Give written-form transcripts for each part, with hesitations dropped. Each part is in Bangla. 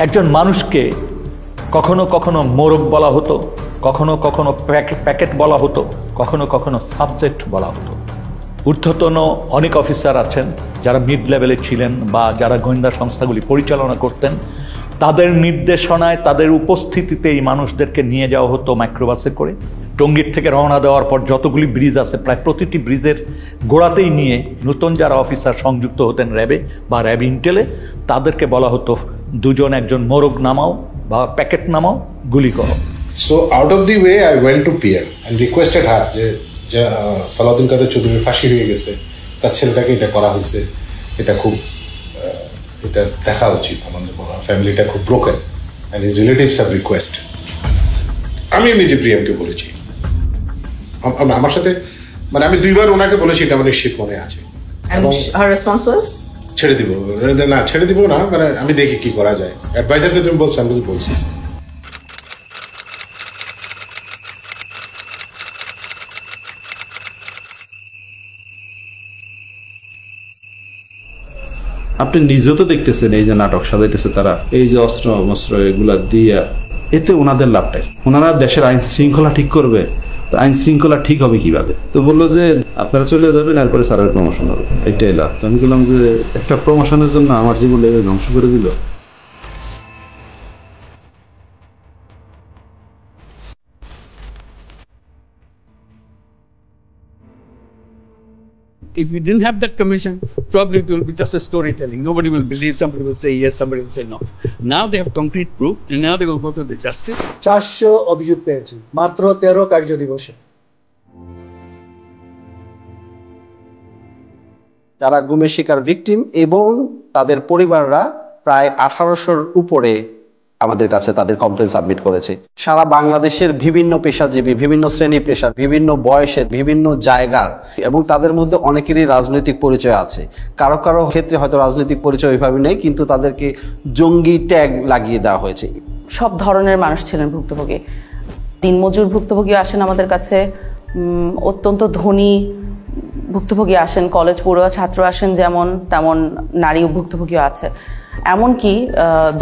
একজন মানুষকে কখনো কখনো মোরগ বলা হতো, কখনো কখনো প্যাকেট বলা হতো, কখনো কখনো সাবজেক্ট বলা হতো। ঊর্ধ্বতন অনেক অফিসার আছেন যারা মিড লেভেলে ছিলেন বা যারা গোয়েন্দা সংস্থাগুলি পরিচালনা করতেন, তাদের নির্দেশনায় তাদের উপস্থিতিতে এই মানুষদেরকে নিয়ে যাওয়া হতো মাইক্রোবাসে করে। টঙ্গীর থেকে রওনা দেওয়ার পর যতগুলি ব্রিজ আছে প্রায় প্রতিটি ব্রিজের গোড়াতেই নিয়ে নতুন যারা অফিসার সংযুক্ত হতেন র্যাবে বা র্যাব ইন্টেলে, তাদেরকে বলা হতো দুজন একজন মোরগ নামাও বা প্যাকেট নামাও, গুলি করো। So out of the way I went to pier and requested her যে সালাউদ্দিন কাদের চৌধুরীর ফাঁসি হয়ে গেছে, তার ছেলেটাকে এটা করা হয়েছে, এটা খুব এটা দেখা উচিত, আমাদের ফ্যামিলিটা খুব broken and his relatives have requested. আমি নিজে প্রিয়ামকে বলেছি, আমার সাথে মানে আমি 2 বার ওনাকে বলেছি, এটা আমার নিশ্চিত মনে আছে। ছেড়ে দিব না, ছেড়ে দিব না, মানে আমি দেখি কি করা যায়। অ্যাডভাইজারকে তুমি বলছো, আমি বলছি আপনি নিজেও তো দেখতেছেন এই যে নাটক সাজাইতেছে তারা, এই যে অস্ত্র মস্ত্র এগুলা দিয়ে, এতে ওনাদের লাভটাই, ওনারা দেশের আইন শৃঙ্খলা ঠিক করবে, তো আইন শৃঙ্খলা ঠিক হবে কিভাবে? তো বললো যে আপনারা চলে যাবেন, এরপরে স্যারের প্রমোশন হবে, এইটাই লাভ। তো আমি বললাম যে একটা প্রমোশনের জন্য আমার জীবন ধ্বংস করে দিল। If we didn't have that commission, probably it will be just a storytelling. Nobody will believe. Somebody will say yes, somebody will say no. Now they have concrete proof, and now they will go to the justice. 400 অভিযোগ পেয়েছে মাত্র 13 কার্য দিবসে। যারা গুমের শিকার ভিকটিম এবং তাদের পরিবাররা প্রায় 1800-র উপরে আমাদের কাছে তাদের কমপ্লেন সাবমিট করেছে। সারা বাংলাদেশের বিভিন্ন পেশাজীবী, বিভিন্ন শ্রেণী পেশার, বিভিন্ন বয়সের, বিভিন্ন জায়গার, এবং তাদের মধ্যে অনেকেরই রাজনৈতিক পরিচয় আছে। কারো কারো ক্ষেত্রে হয়তো রাজনৈতিক পরিচয় ওইভাবে নেই, কিন্তু তাদেরকে জঙ্গি ট্যাগ লাগিয়ে দেওয়া হয়েছে। সব ধরনের মানুষ ছিলেন ভুক্তভোগী। দিনমজুর ভুক্তভোগী আসেন আমাদের কাছে, অত্যন্ত ধনী ভুক্তভোগী আসেন, কলেজ পড়ুয়া ছাত্র আসেন, যেমন তেমন নারী ভুক্তভোগীও আছে। এমনকি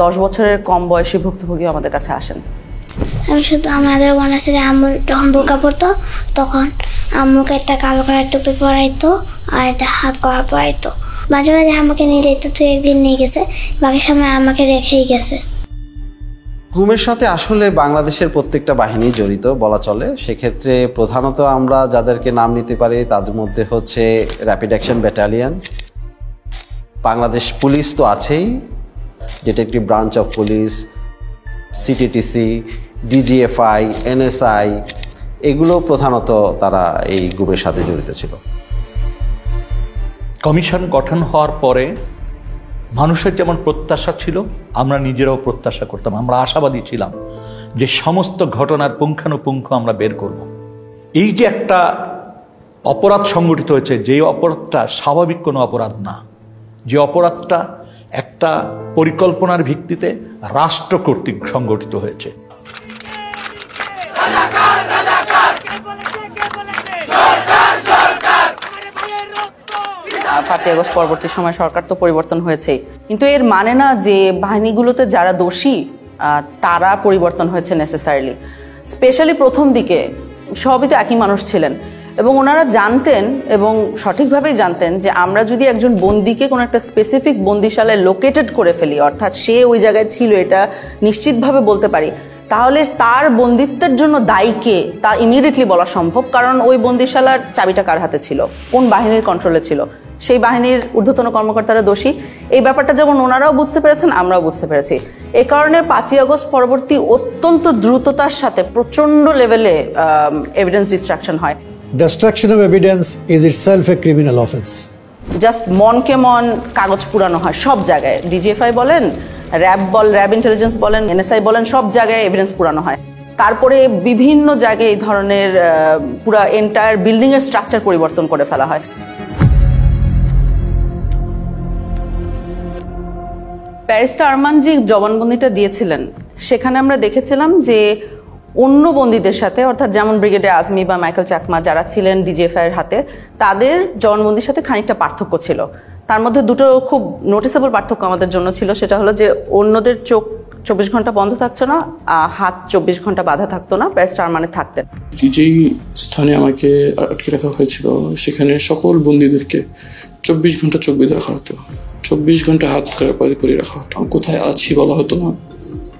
10 বছরের কম বয়সী ভুক্তভোগী আমাদের কাছে আসেন। আমি শুধু আমাদের মনে আছে যে আম্মু যখন বোরকা পরতো তখন আম্মুকে একটা কালো কালার টুপি পরাইতো আর একটা হাত করা পরাইতো। মাঝে মাঝে আমাকে নিয়ে যেত, তুই একদিন নিয়ে গেছে, বাকি সময় আমাকে রেখেই গেছে। গুমের সাথে আসলে বাংলাদেশের প্রত্যেকটা বাহিনী জড়িত বলা চলে। সেক্ষেত্রে প্রধানত আমরা যাদেরকে নাম নিতে পারি তাদের মধ্যে হচ্ছে rapid action battalion, Bangladesh police তো আছেই, detective branch of police, CTTC, DGFI, NSI, এগুলো প্রধানত তারা এই গুমের সাথে জড়িত ছিল। কমিশন গঠন হওয়ার পরে মানুষের যেমন প্রত্যাশা ছিল, আমরা নিজেরাও প্রত্যাশা করতাম, আমরা আশাবাদী ছিলাম যে সমস্ত ঘটনার পুঙ্খানুপুঙ্খ আমরা বের করব। এই যে একটা অপরাধ সংগঠিত হয়েছে, যে অপরাধটা স্বাভাবিক কোনো অপরাধ না, যে অপরাধটা একটা পরিকল্পনার ভিত্তিতে রাষ্ট্র কর্তৃক সংগঠিত হয়েছে। 5ই আগস্ট পরবর্তী সময় সরকার তো পরিবর্তন হয়েছেই, কিন্তু এর মানে না যে বাহিনীগুলোতে যারা দোষী তারা পরিবর্তন হয়েছে নেসেসারিলি। স্পেশালি প্রথম দিকে সবই তো একই মানুষ ছিলেন, এবং ওনারা জানতেন এবং সঠিকভাবেই জানতেন যে আমরা যদি একজন বন্দীকে কোনো একটা স্পেসিফিক বন্দিশালায় লোকেটেড করে ফেলি, অর্থাৎ সে ওই জায়গায় ছিল এটা নিশ্চিতভাবে বলতে পারি, তাহলে তার বন্দিত্বের জন্য দায়ীকে তা ইমিডিয়েটলি বলা সম্ভব। কারণ ওই বন্দিশালার চাবিটা কার হাতে ছিল, কোন বাহিনীর কন্ট্রোলে ছিল, সেই বাহিনীর ঊর্ধ্বতন কর্মকর্তারা দোষী। এই ব্যাপারটা যেমন ওনারাও বুঝতে পেরেছেন, আমরাও বুঝতে পেরেছি। এ কারণে 5ই আগস্ট পরবর্তী অত্যন্ত দ্রুততার সাথে প্রচণ্ড লেভেলে এভিডেন্স ডিস্ট্রাকশন হয়। Destruction of evidence is itself a criminal offense. Just মনকে মন কাগজ পুরানো হয় সব জায়গায়, ডিজিএফআই বলেন, র্যাব ইন্টেলিজেন্স বলেন, এনএসআই বলেন, সব জায়গায় এভিডেন্স পুরানো হয়। তারপরে বিভিন্ন জায়গায় এই ধরনের পুরো এন্টায়ার বিল্ডিং এর স্ট্রাকচার পরিবর্তন করে ফেলা হয়। ব্যারিস্টার আরমান জি জবানবন্দিটা দিয়েছিলেন, সেখানে আমরা দেখেছিলাম যে অন্য বন্দীদের সাথে, অর্থাৎ যেমন ব্রিগেডিয়ার আজমি বা মাইকেল চাকমা যারা ছিলেন ডিজিএফআই এর হাতে, তাদের জবানবন্দির সাথে খানিকটা পার্থক্য ছিল। তার মধ্যে দুটো খুব নোটিসেবল পার্থক্য আমাদের জন্য ছিল। সেটা হলো যে অন্যদের চোখ 24 ঘন্টা বন্ধ থাকতো না, হাত 24 ঘন্টা বাঁধা থাকতো না, ব্যারিস্টার আরমানে থাকতেন। যেই স্থানে আমাকে আটকে রাখা হয়েছিল সেখানে সকল বন্দীদেরকে 24 ঘন্টা চোখ বেঁধে রাখা হতো, 24 ঘন্টা হাত করে রাখা হতো। কোথায় আছি বলা হতো না,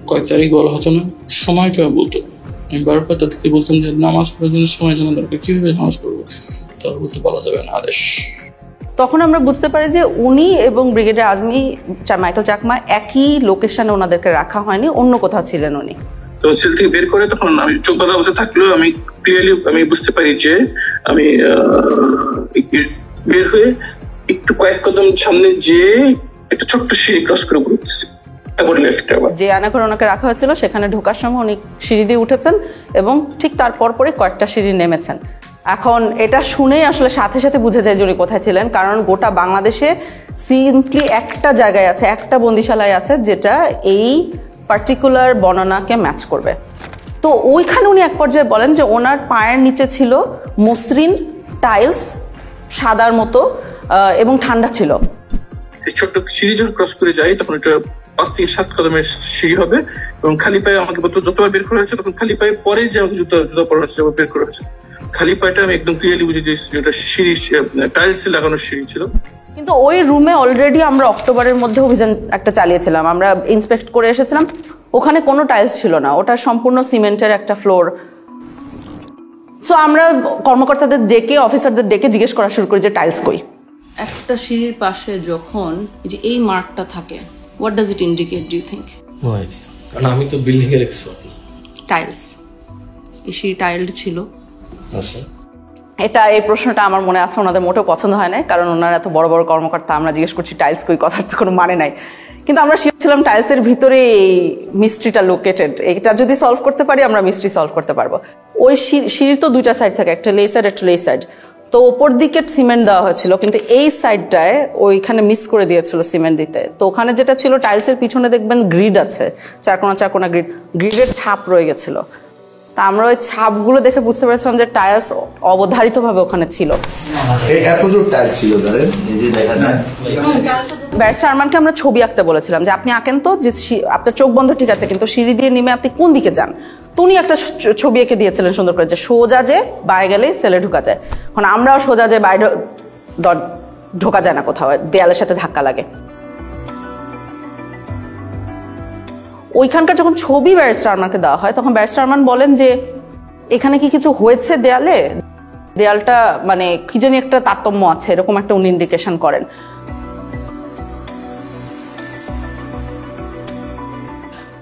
কয় তারিখ বলা হতো না, সময়টা বলতো না। আমি বারবার তাদেরকে বলতাম যে নামাজ পড়ার জন্য সময় জানা দরকার, কিভাবে নামাজ পড়বো, তারা বলতে বলা যাবে না, আদেশ। তখন আমরা বুঝতে পারি যে উনি এবং ব্রিগেডিয়ার আজমি, মাইকেল চাকমা একই লোকেশনে ওনাদেরকে রাখা হয়নি, অন্য কোথাও ছিলেন উনি। তো সেল থেকে বের করে তখন আমি চোখ বাঁধা অবস্থা থাকলেও আমি ক্লিয়ারলি আমি বুঝতে পারি যে আমি বের হয়ে একটু কয়েক কদম সামনে যে একটা ছোট্ট সিঁড়ি ক্রস করে ঘুরতেছি, তারপরে লেফটে আবার যে আয়নাঘরে ওনাকে রাখা হয়েছিল সেখানে ঢোকার সময় উনি সিঁড়ি দিয়ে উঠেছেন এবং ঠিক তারপর পরে কয়েকটা সিঁড়ি নেমেছেন। এখন এটা শুনেই আসলে সাথে সাথে বুঝে যায় যে উনি কোথায় ছিলেন, কারণ গোটা বাংলাদেশে সিম্পলি একটা জায়গায় আছে, একটা বন্দিশালায় আছে যেটা এই পার্টিকুলার বর্ণনাকে ম্যাচ করবে। তো ওইখানে উনি এক পর্যায়ে বলেন যে ওনার পায়ের নিচে ছিল মসৃণ টাইলস, সাদার মতো, এবং ঠান্ডা ছিল। ছোট্ট সিঁড়ি যখন ক্রস করে যাই তখন এটা 5 থেকে 7 কদমের সিঁড়ি হবে এবং খালি পায়ে আমাকে যতবার বের করা হয়েছে তখন খালি পায়ে পরে যে আমাকে জুতা পরা হচ্ছে বের করা হয়েছে, খালি পায়েটা আমি একদম ক্লিয়ারলি বুঝে দিয়েছি যেটা সিঁড়ি টাইলস লাগানো সিঁড়ি ছিল। কিন্তু ওই রুমে অলরেডি আমরা অক্টোবরের মধ্যে অভিযান একটা চালিয়েছিলাম, আমরা ইন্সপেক্ট করে এসেছিলাম, ওখানে কোনো টাইলস ছিল না, ওটা সম্পূর্ণ সিমেন্টের একটা ফ্লোর। সো আমরা কর্মকর্তাদের ডেকে, অফিসারদের ডেকে জিজ্ঞেস করা শুরু করি যে টাইলস কই। একটা সিঁড়ির পাশে যখন যে এই মার্কটা থাকে, what does it indicate, do you think? কারণ আমি তো বিল্ডিং এর এক্সপার্ট না। টাইলস, এই সিঁড়ি টাইলড ছিল। এটা এই প্রশ্নটা আমার মনে আছে ওনাদের মোটেও পছন্দ হয় না, কারণ ওনারা এত বড় বড় কর্মকর্তা, আমরা জিজ্ঞেস করছি টাইলস কই, কথার তো কোনো মানে নাই। কিন্তু আমরা শিওর ছিলাম টাইলসের ভিতরে এই মিস্ট্রিটা লোকেটেড, এটা যদি সলভ করতে পারি আমরা মিস্ট্রি সলভ করতে পারবো। ওই সিঁড়ির তো দুইটা সাইড থাকে, একটা লে সাইড একটা লে সাইড, তো ওপর দিকে সিমেন্ট দেওয়া হয়েছিল কিন্তু এই সাইডটায় ওইখানে মিস করে দিয়েছিল সিমেন্ট দিতে। তো ওখানে যেটা ছিল টাইলসের পিছনে দেখবেন গ্রিড আছে, চারকোনা গ্রিডের ছাপ রয়ে গেছিল। তা আমরা ওই ছাপগুলো দেখে বুঝতে পেরেছিলাম যে টাইলস অবধারিতভাবে ওখানে ছিল। ব্যারিস্টার আরমানকে আমরা ছবি আঁকতে বলেছিলাম যে আপনি আঁকেন তো, যে আপনার চোখ বন্ধ ঠিক আছে কিন্তু সিঁড়ি দিয়ে নেমে আপনি কোন দিকে যান। তো উনি একটা ছবি এঁকে দিয়েছিলেন সুন্দর করে, যে সোজা যে বাইরে গেলে সেলে ঢোকা যায়। এখন আমরাও সোজা যে বাইরে ঢোকা যায় না, কোথাও দেয়ালের সাথে ধাক্কা লাগে। ওইখানকার যখন ছবি ব্যারিস্টার আরমানকে দেওয়া হয় তখন ব্যারিস্টার আরমান বলেন যে এখানে কি কিছু হয়েছে দেয়ালে, দেয়ালটা মানে কি জানি একটা তারতম্য আছে, এরকম একটা উনি ইন্ডিকেশন করেন।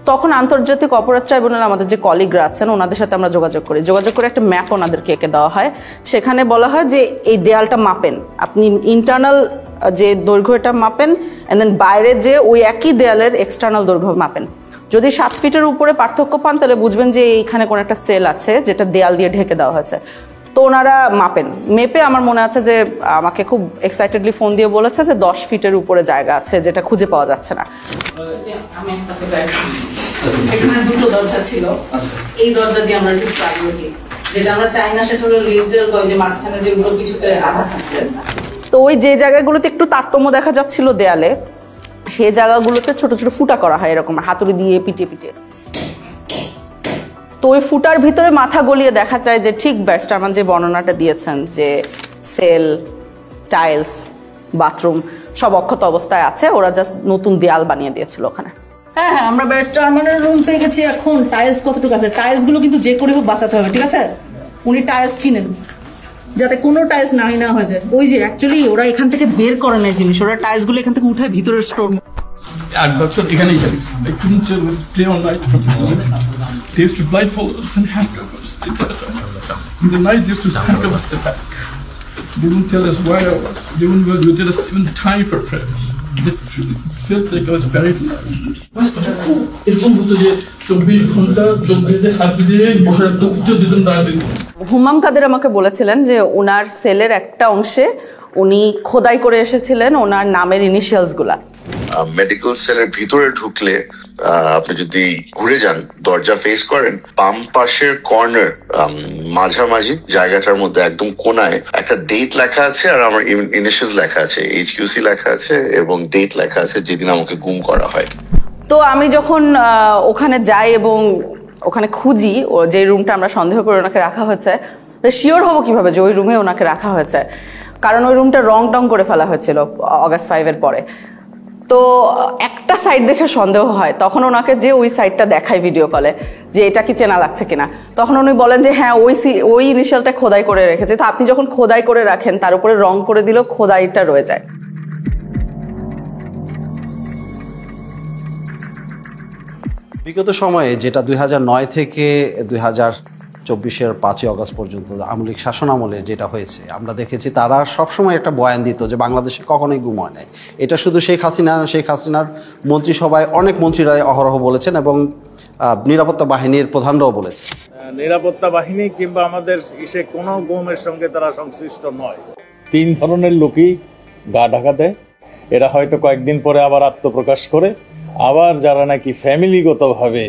তখন আন্তর্জাতিক অপরাধ ট্রাইব্যুনাল আমাদের যে কলিগরা আছেন ওনাদের সাথে আমরা যোগাযোগ করে একটা ম্যাপ ওনাদেরকে এঁকে দেওয়া হয়। সেখানে বলা হয় যে এই দেয়ালটা মাপেন, আপনি ইন্টারনাল যে দৈর্ঘ্য এটা মাপেন, এন্ড দেন বাইরে যে ওই একই দেয়ালের এক্সটার্নাল দৈর্ঘ্য মাপেন। যদি 7 ফিটের উপরে পার্থক্য পান তাহলে বুঝবেন যে এইখানে কোনো একটা সেল আছে যেটা দেয়াল দিয়ে ঢেকে দেওয়া হয়েছে। তো ওনারা মাপেন, মেপে আমার মনে আছে যে আমাকে খুব এক্সাইটেডলি ফোন দিয়ে বলেছে যে 10 ফিটের উপরে জায়গা আছে যেটা খুঁজে পাওয়া যাচ্ছে না। এখানে দুটো দরজা ছিল, এই দরজা দিয়ে আমরা ঢুকতে আগ্রহী, যেটা আমরা চাই না সেটা হলো লিডার যে মাঝখানে যেগুলো কিছুতে আধা থাকতেন। তো ওই যে জায়গাগুলোতে একটু তারতম্য দেখা যাচ্ছিল দেয়ালে, সেই জায়গাগুলোতে ছোট ছোট ফুটা করা হয় এরকম হাতুড়ি দিয়ে পিটিয়ে। তো ওই ফুটার ভিতরে মাথা গলিয়ে দেখা যায় যে ঠিক ব্যারিস্টার আরমান যে বর্ণনাটা দিয়েছেন যে সেল, টাইলস, বাথরুম সব অক্ষত অবস্থায় আছে, ওরা জাস্ট নতুন দেয়াল বানিয়ে দিয়েছিল ওখানে। হ্যাঁ, আমরা ব্যারিস্টার আরমানের রুম পেয়ে গেছি। এখন টাইলস কতটুকু আছে, টাইলস গুলো কিন্তু যে করে হোক বাঁচাতে হবে, ঠিক আছে? উনি টাইলস চিনেন, যাতে কোনো টাইলস না হয়ে যায়। ওই যে অ্যাকচুয়ালি ওরা এখান থেকে বের করে নেয় জিনিস, ওরা টাইলস গুলো এখান থেকে উঠায় ভিতরের স্টোর। 8 বছর এখানেই যাবে। I couldn't stay all night from the sun. They used to blindfold us and handcuff us. In the night they used to handcuff us at the back. They wouldn't tell us where I was. They wouldn't tell us even time for prayers. Literally, it felt like I was buried alive. এরকম হতো যে 24 ঘন্টা চোখ বেঁধে হাত দিয়ে বসে রাখতো, উচ্চ দিতেন না দিতেন। হুমাম কাদের আমাকে বলেছিলেন যে ওনার সেলের একটা অংশে উনি খোদাই করে এসেছিলেন ওনার নামের ইনিশিয়ালস গুলা। মেডিকেল সেলের ভিতরে ঢুকলে আপনি যদি ঘুরে যান, দরজা ফেস করেন, বাম পাশের কর্নার মাঝামাঝি জায়গাটার মধ্যে একদম কোনায় একটা ডেট লেখা আছে আর আমার ইনিশিয়ালস লেখা আছে, HQC লেখা আছে এবং ডেট লেখা আছে যেদিন আমাকে গুম করা হয়। তো আমি যখন ওখানে যাই এবং ওখানে খুঁজি ও যে রুমটা আমরা সন্দেহ করে ওনাকে রাখা হয়েছে, শিওর হবো কিভাবে যে ওই রুমে ওনাকে রাখা হয়েছে, কারণ ওই রুমটা রং টং করে ফেলা হয়েছিল অগাস্ট 5-এর পরে। তো একটা সাইড দেখে সন্দেহ হয়, তখন ওনাকে যে ওই সাইডটা দেখায় ভিডিও কলে যে এটা কি চেনা লাগছে কিনা, তখন উনি বলেন যে হ্যাঁ ওই ইনিশিয়ালটা খোদাই করে রেখেছে। তো আপনি যখন খোদাই করে রাখেন তার উপরে রং করে দিলেও খোদাইটা রয়ে যায়। বিগত সময়ে যেটা 2009 থেকে 2024-এর 5ই অগস্ট পর্যন্ত আওয়ামী লীগ শাসনামলে যেটা হয়েছে, আমরা দেখেছি তারা সবসময় একটা বয়ান দিত যে বাংলাদেশে কখনোই গুম হয় নাই। এটা শুধু শেখ হাসিনার মন্ত্রিসভায় অনেক মন্ত্রীরাই অহরহ বলেছেন এবং নিরাপত্তা বাহিনীর প্রধানরাও বলেছে। নিরাপত্তা বাহিনী কিংবা আমাদের কোনো গুমের সঙ্গে তারা সংশ্লিষ্ট নয়। 3 ধরনের লোকই গা ঢাকা দেয়। এরা হয়তো কয়েকদিন পরে আবার আত্মপ্রকাশ করে, আবার যারা নাকি ফ্যামিলিগতভাবে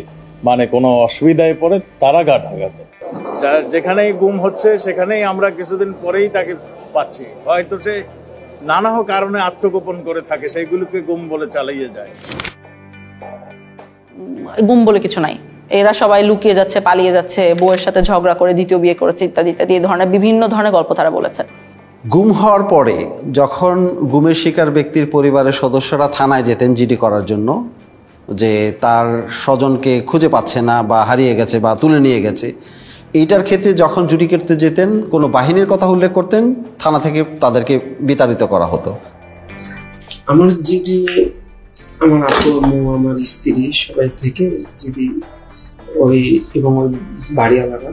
মানে কোনো অসুবিধায় পড়ে তারা গা ঢাকা দেয়। যেখানেই গুম হচ্ছে সেখানেই আমরা কিছুদিন পরেই তাকে পাচ্ছি, হয়তো সে নানা কারণে আত্মগোপন করে থাকে, সেইগুলোকে গুম বলে চালিয়ে যায়। গুম বলে কিছু নাই, এরা সবাই লুকিয়ে যাচ্ছে, পালিয়ে যাচ্ছে, বউয়ের সাথে ঝগড়া করে দ্বিতীয় বিয়ে করেছে ইত্যাদি ইত্যাদি, এই ধরনের বিভিন্ন ধরনের গল্প তারা বলেছে। গুম হওয়ার পরে যখন গুমের শিকার ব্যক্তির পরিবারের সদস্যরা থানায় যেতেন জিডি করার জন্য, যে তার স্বজনকে খুঁজে পাচ্ছে না বা হারিয়ে গেছে বা তুলে নিয়ে গেছে, এইটার ক্ষেত্রে যখন জুডি করতে যেতেন কোনো বাহিনীর কথা উল্লেখ করতেন, থানা থেকে তাদেরকে বিতাড়িত করা হতো। আমার জিডি, আমার আপু আম্মু, আমার স্ত্রী সবাই থেকে জিডি ওই এবং ওই বাড়িওয়ালারা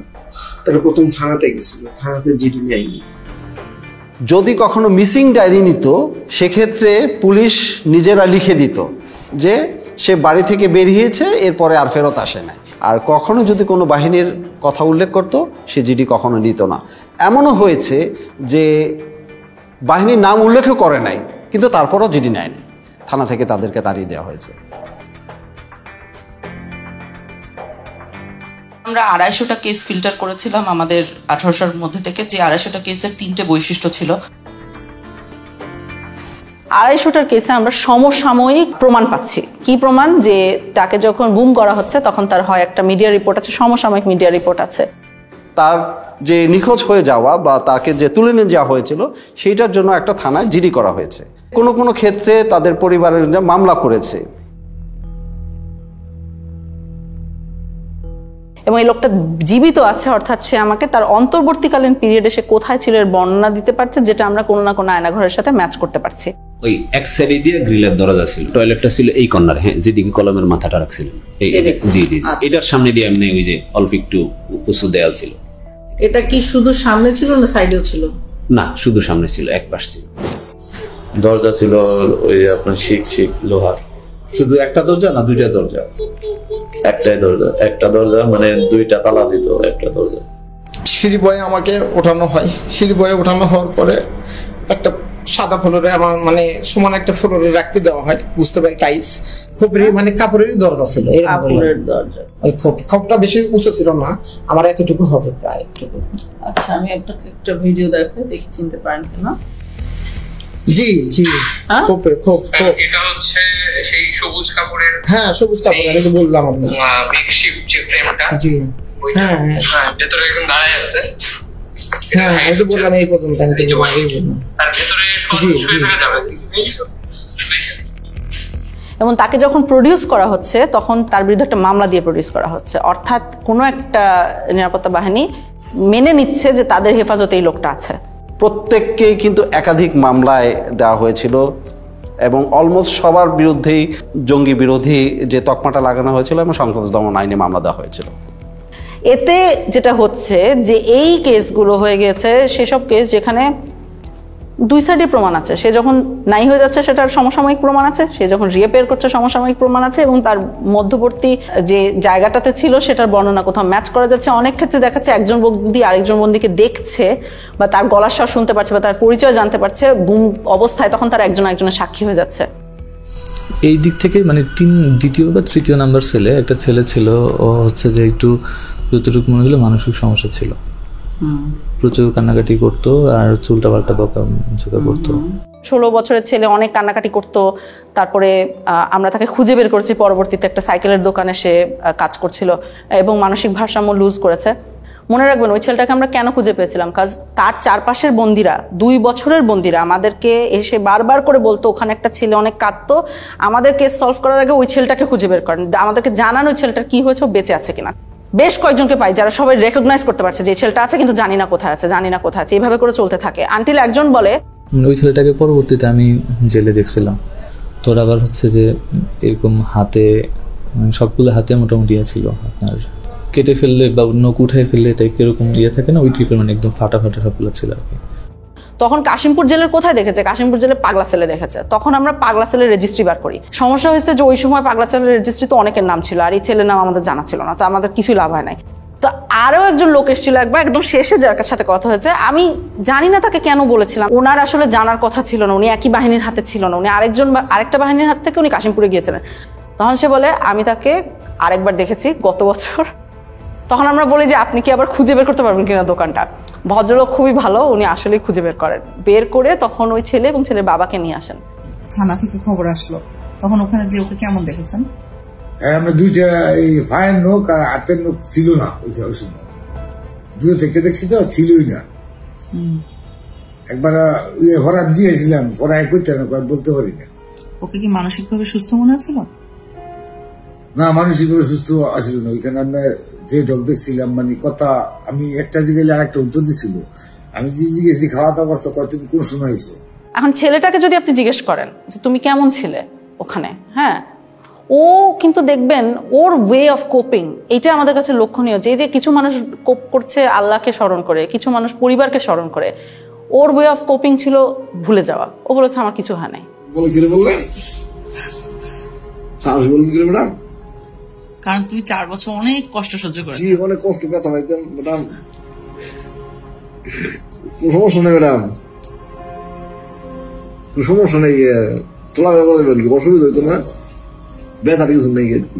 তারা প্রথম থানাতে গেছিল, থানাতে জিডি নেয়নি। যদি কখনো মিসিং ডায়েরি নিত সেক্ষেত্রে পুলিশ নিজেরা লিখে দিত যে সে বাড়ি থেকে বেরিয়েছে, এরপরে আর ফেরত আসে নাই। আর কখনো যদি কোনো বাহিনীর কথা উল্লেখ করত সে জিডি কখনো নিত না। এমনও হয়েছে যে বাহিনীর নাম উল্লেখও করে নাই, কিন্তু তারপরও জিডি নেয়নি, থানা থেকে তাদেরকে তাড়িয়ে দেওয়া হয়েছে। আমরা 250টা কেস ফিল্টার করেছিলাম আমাদের 1800-র মধ্যে থেকে, যে 250টা কেসের 3টে বৈশিষ্ট্য ছিল। 250টার কেসে আমরা সমসাময়িক প্রমাণ পাচ্ছি। কি প্রমাণ? যে তাকে যখন গুম করা হচ্ছে তখন তার হয় একটা মিডিয়া রিপোর্ট আছে, সমসাময়িক মিডিয়া রিপোর্ট আছে। তার যে নিখোঁজ হয়ে যাওয়া বা তাকে যে তুলে নিয়ে যাওয়া হয়েছিল সেইটার জন্য একটা থানায় জিডি করা হয়েছে। কোনো কোনো ক্ষেত্রে তাদের পরিবারের মামলা করেছে। এবং এই লোকটা জীবিত আছে, অর্থাৎ সে আমাকে তার অন্তর্বর্তীকালীন পিরিয়ডে সে কোথায় ছিল এর বর্ণনা দিতে পারছে, যেটা আমরা কোনো না কোনো আয়নাঘরের সাথে ম্যাচ করতে পারছি। ওই এক সাইডে দিয়ে গ্রিলের দরজা ছিল, টয়লেটটা ছিল এই কর্নারে, হ্যাঁ, যেদিকে কলমের মাথাটা রাখছিলেন জি জি, এটার সামনে দিয়ে এমনি ওই যে অল্প একটু উঁচু দেয়াল ছিল। এটা কি শুধু সামনে ছিল না সাইডেও ছিল? না, শুধু সামনে ছিল, এক পাশ ছিল। দরজা ছিল ওই আপনার শিক লোহার। শুধু একটা দরজা না দুইটা দরজা? একটাই দরজা, একটা দরজা মানে 2টা তালা দিত একটা দরজা। সিঁড়ি বয়ে আমাকে ওঠানো হয়, সিঁড়ি বয়ে ওঠানো হওয়ার পরে একটা সাদা ফ্লোরে আমার মানে সমান একটা ফ্লোরে রাখতে দেওয়া হয়, বুঝতে পারি টাইস খোপের মানে কাপড়ের দরজা ছিল। ওই খোপটা বেশি উঁচু ছিল না, আমার এতটুকু হবে প্রায় এতটুকু। আচ্ছা, আমি একটা ভিডিও দেখি চিনতে পারেন কিনা। জি জি, খোপে খোপ খোপ। এটা হচ্ছে সেই সবুজ কাপড়ের, হ্যাঁ সবুজ কাপড়, আমি তো বললাম আপনাকে মেকশিফট যে ফ্রেমটা। জি হ্যাঁ হ্যাঁ, ভেতরে একজন দাঁড়ায় আছে। হ্যাঁ আমি তো বললাম এই পর্যন্ত, আমি তো বললাম আর ভেতরে শুয়ে থাকা যাবে। এবং তাকে যখন প্রডিউস করা হচ্ছে তখন তার বিরুদ্ধে একটা মামলা দিয়ে প্রডিউস করা হচ্ছে, অর্থাৎ কোনো একটা নিরাপত্তা বাহিনী মেনে নিচ্ছে যে তাদের হেফাজতে এই লোকটা আছে। প্রত্যেককেই কিন্তু একাধিক মামলায় দেওয়া হয়েছিল এবং অলমোস্ট সবার বিরুদ্ধেই জঙ্গি বিরোধী যে তকমাটা লাগানো হয়েছিল এবং সন্ত্রাস দমন আইনে মামলা দেওয়া হয়েছিল। এতে যেটা হচ্ছে যে এই কেসগুলো হয়ে গেছে সেসব কেস যেখানে 2 সাইডে প্রমাণ আছে। সে যখন নাই হয়ে যাচ্ছে সেটার সমসাময়িক প্রমাণ আছে, সে যখন রিঅ্যাপিয়ার করছে সমসাময়িক প্রমাণ আছে, এবং তার মধ্যবর্তী যে জায়গাটাতে ছিল সেটার বর্ণনা কোথাও ম্যাচ করা যাচ্ছে। অনেক ক্ষেত্রে দেখাচ্ছে একজন বন্দী আরেকজন বন্দীকে দেখছে বা তার গলার স্বর শুনতে পারছে বা তার পরিচয় জানতে পারছে গুম অবস্থায়, তখন তার একজন একজনের সাক্ষী হয়ে যাচ্ছে। এই দিক থেকে মানে দ্বিতীয় বা তৃতীয় নাম্বার ছেলে একটা ছেলে ছিল, ও হচ্ছে যে একটু যতটুকু মনে হলো মানসিক সমস্যা ছিল, প্রচুর কান্নাকাটি করতো আর চুলটা পাল্টা বকা ঝোঁকা করতো। 16 বছরের ছেলে অনেক কান্নাকাটি করতো, তারপরে আমরা তাকে খুঁজে বের করেছি, পরবর্তীতে একটা সাইকেলের দোকানে সে কাজ করছিল এবং মানসিক ভারসাম্য লুজ করেছে। মনে রাখবেন ওই ছেলেটাকে আমরা কেন খুঁজে পেয়েছিলাম, কাজ তার চারপাশের বন্দিরা, 2 বছরের বন্দিরা আমাদেরকে এসে বারবার করে বলতো ওখানে একটা ছেলে অনেক কাঁদতো, আমাদের কেস সলভ করার আগে ওই ছেলেটাকে খুঁজে বের করেন, আমাদেরকে জানান ওই ছেলেটার কি হয়েছে, ও বেঁচে আছে কিনা। বেশ কয়েকজনকে পাই যারা সবাই রেকগনাইজ করতে পারছে যে ছেলেটা আছে কিন্তু জানি না কোথায় আছে, জানি না কোথায় আছে, এইভাবে করে চলতে থাকে আনটিল একজন বলে। ওই ছেলেটাকে পরবর্তীতে আমি জেলে দেখছিলাম, তোর আবার হচ্ছে যে এরকম হাতে সবগুলো হাতে মোটামুটি ছিল আপনার কেটে ফেললে বা নখ উঠে ফেললে টাইপ এরকম থাকে না, ওই টাইপের মানে একদম ফাটা ফাটা সবগুলো ছিল আর কি। তখন কাশিমপুর জেলের কোথায় দেখেছে, কাশিমপুর জেলে পাগলা সেলে দেখেছে, তখন আমরা পাগলা সেলের রেজিস্ট্রি বার করি। সমস্যা হয়েছে যে ওই সময় পাগলা সেলের রেজিস্ট্রি তো অনেকের নাম ছিল, আর এই ছেলের নাম আমাদের জানা ছিল না, তো আমাদের কিছুই লাভ হয় নাই। তো আরও একজন লোক এসেছিল একবার একদম শেষে, যার সাথে কথা হয়েছে, আমি জানি না তাকে কেন বলেছিলাম, ওনার আসলে জানার কথা ছিল না, উনি একই বাহিনীর হাতে ছিল না, উনি আরেকটা বাহিনীর হাত থেকে উনি কাশিমপুরে গিয়েছিলেন। তখন সে বলে আমি তাকে আরেকবার দেখেছি গত বছর। তখন আমরা বলি যে আপনি কি আবার খুঁজে বের করতে পারবেন কিনা দোকানটা। ভদ্রলোক খুবই ভালো, উনি আসলেই খুঁজে বের করেন, বের করে তখন ওই ছেলে এবং ছেলের বাবাকে নিয়ে আসেন। থানা থেকে খবর আসলো, তখন ওখানে যে ওকে কেমন দেখেছেন? আমরা দুইটা এই ফায়ের নোক আর হাতের নোক ছিল না ওই সময়, দূরে থেকে দেখছি তো ছিলই না। একবার হরাপ দিয়েছিলাম, পড়াই করতে না বলতে পারি না। ওকে কি মানসিকভাবে সুস্থ মনে হচ্ছিল? না, মানসিকভাবে সুস্থ আসছিল না। ওইখানে আমরা যে ডক দেখছিলাম মানে কথা, আমি একটা জিজ্ঞেস আর একটা উত্তর দিছিল, আমি যে জিজ্ঞেস খাওয়া দাওয়া করছো তুমি কোন সময় হয়েছে। এখন ছেলেটাকে যদি আপনি জিজ্ঞেস করেন যে তুমি কেমন ছিলে ওখানে, হ্যাঁ, ও কিন্তু দেখবেন ওর ওয়ে অফ কোপিং, এটা আমাদের কাছে লক্ষণীয়। যে কিছু মানুষ কোপ করছে আল্লাহকে স্মরণ করে, কিছু মানুষ পরিবারকে স্মরণ করে, ওর ওয়ে অফ কোপিং ছিল ভুলে যাওয়া। ও বলেছে আমার কিছু হয় নাই। কারণ তুমি 4 বছর অনেক কষ্ট সহ্য করেছো। অনেক কষ্ট ব্যথা পাইতাম ম্যাডাম, সমস্যা নেই ম্যাডাম, সমস্যা নেই, তোলা অসুবিধা হইতো না, ব্যথা কিছু নেই আর কি।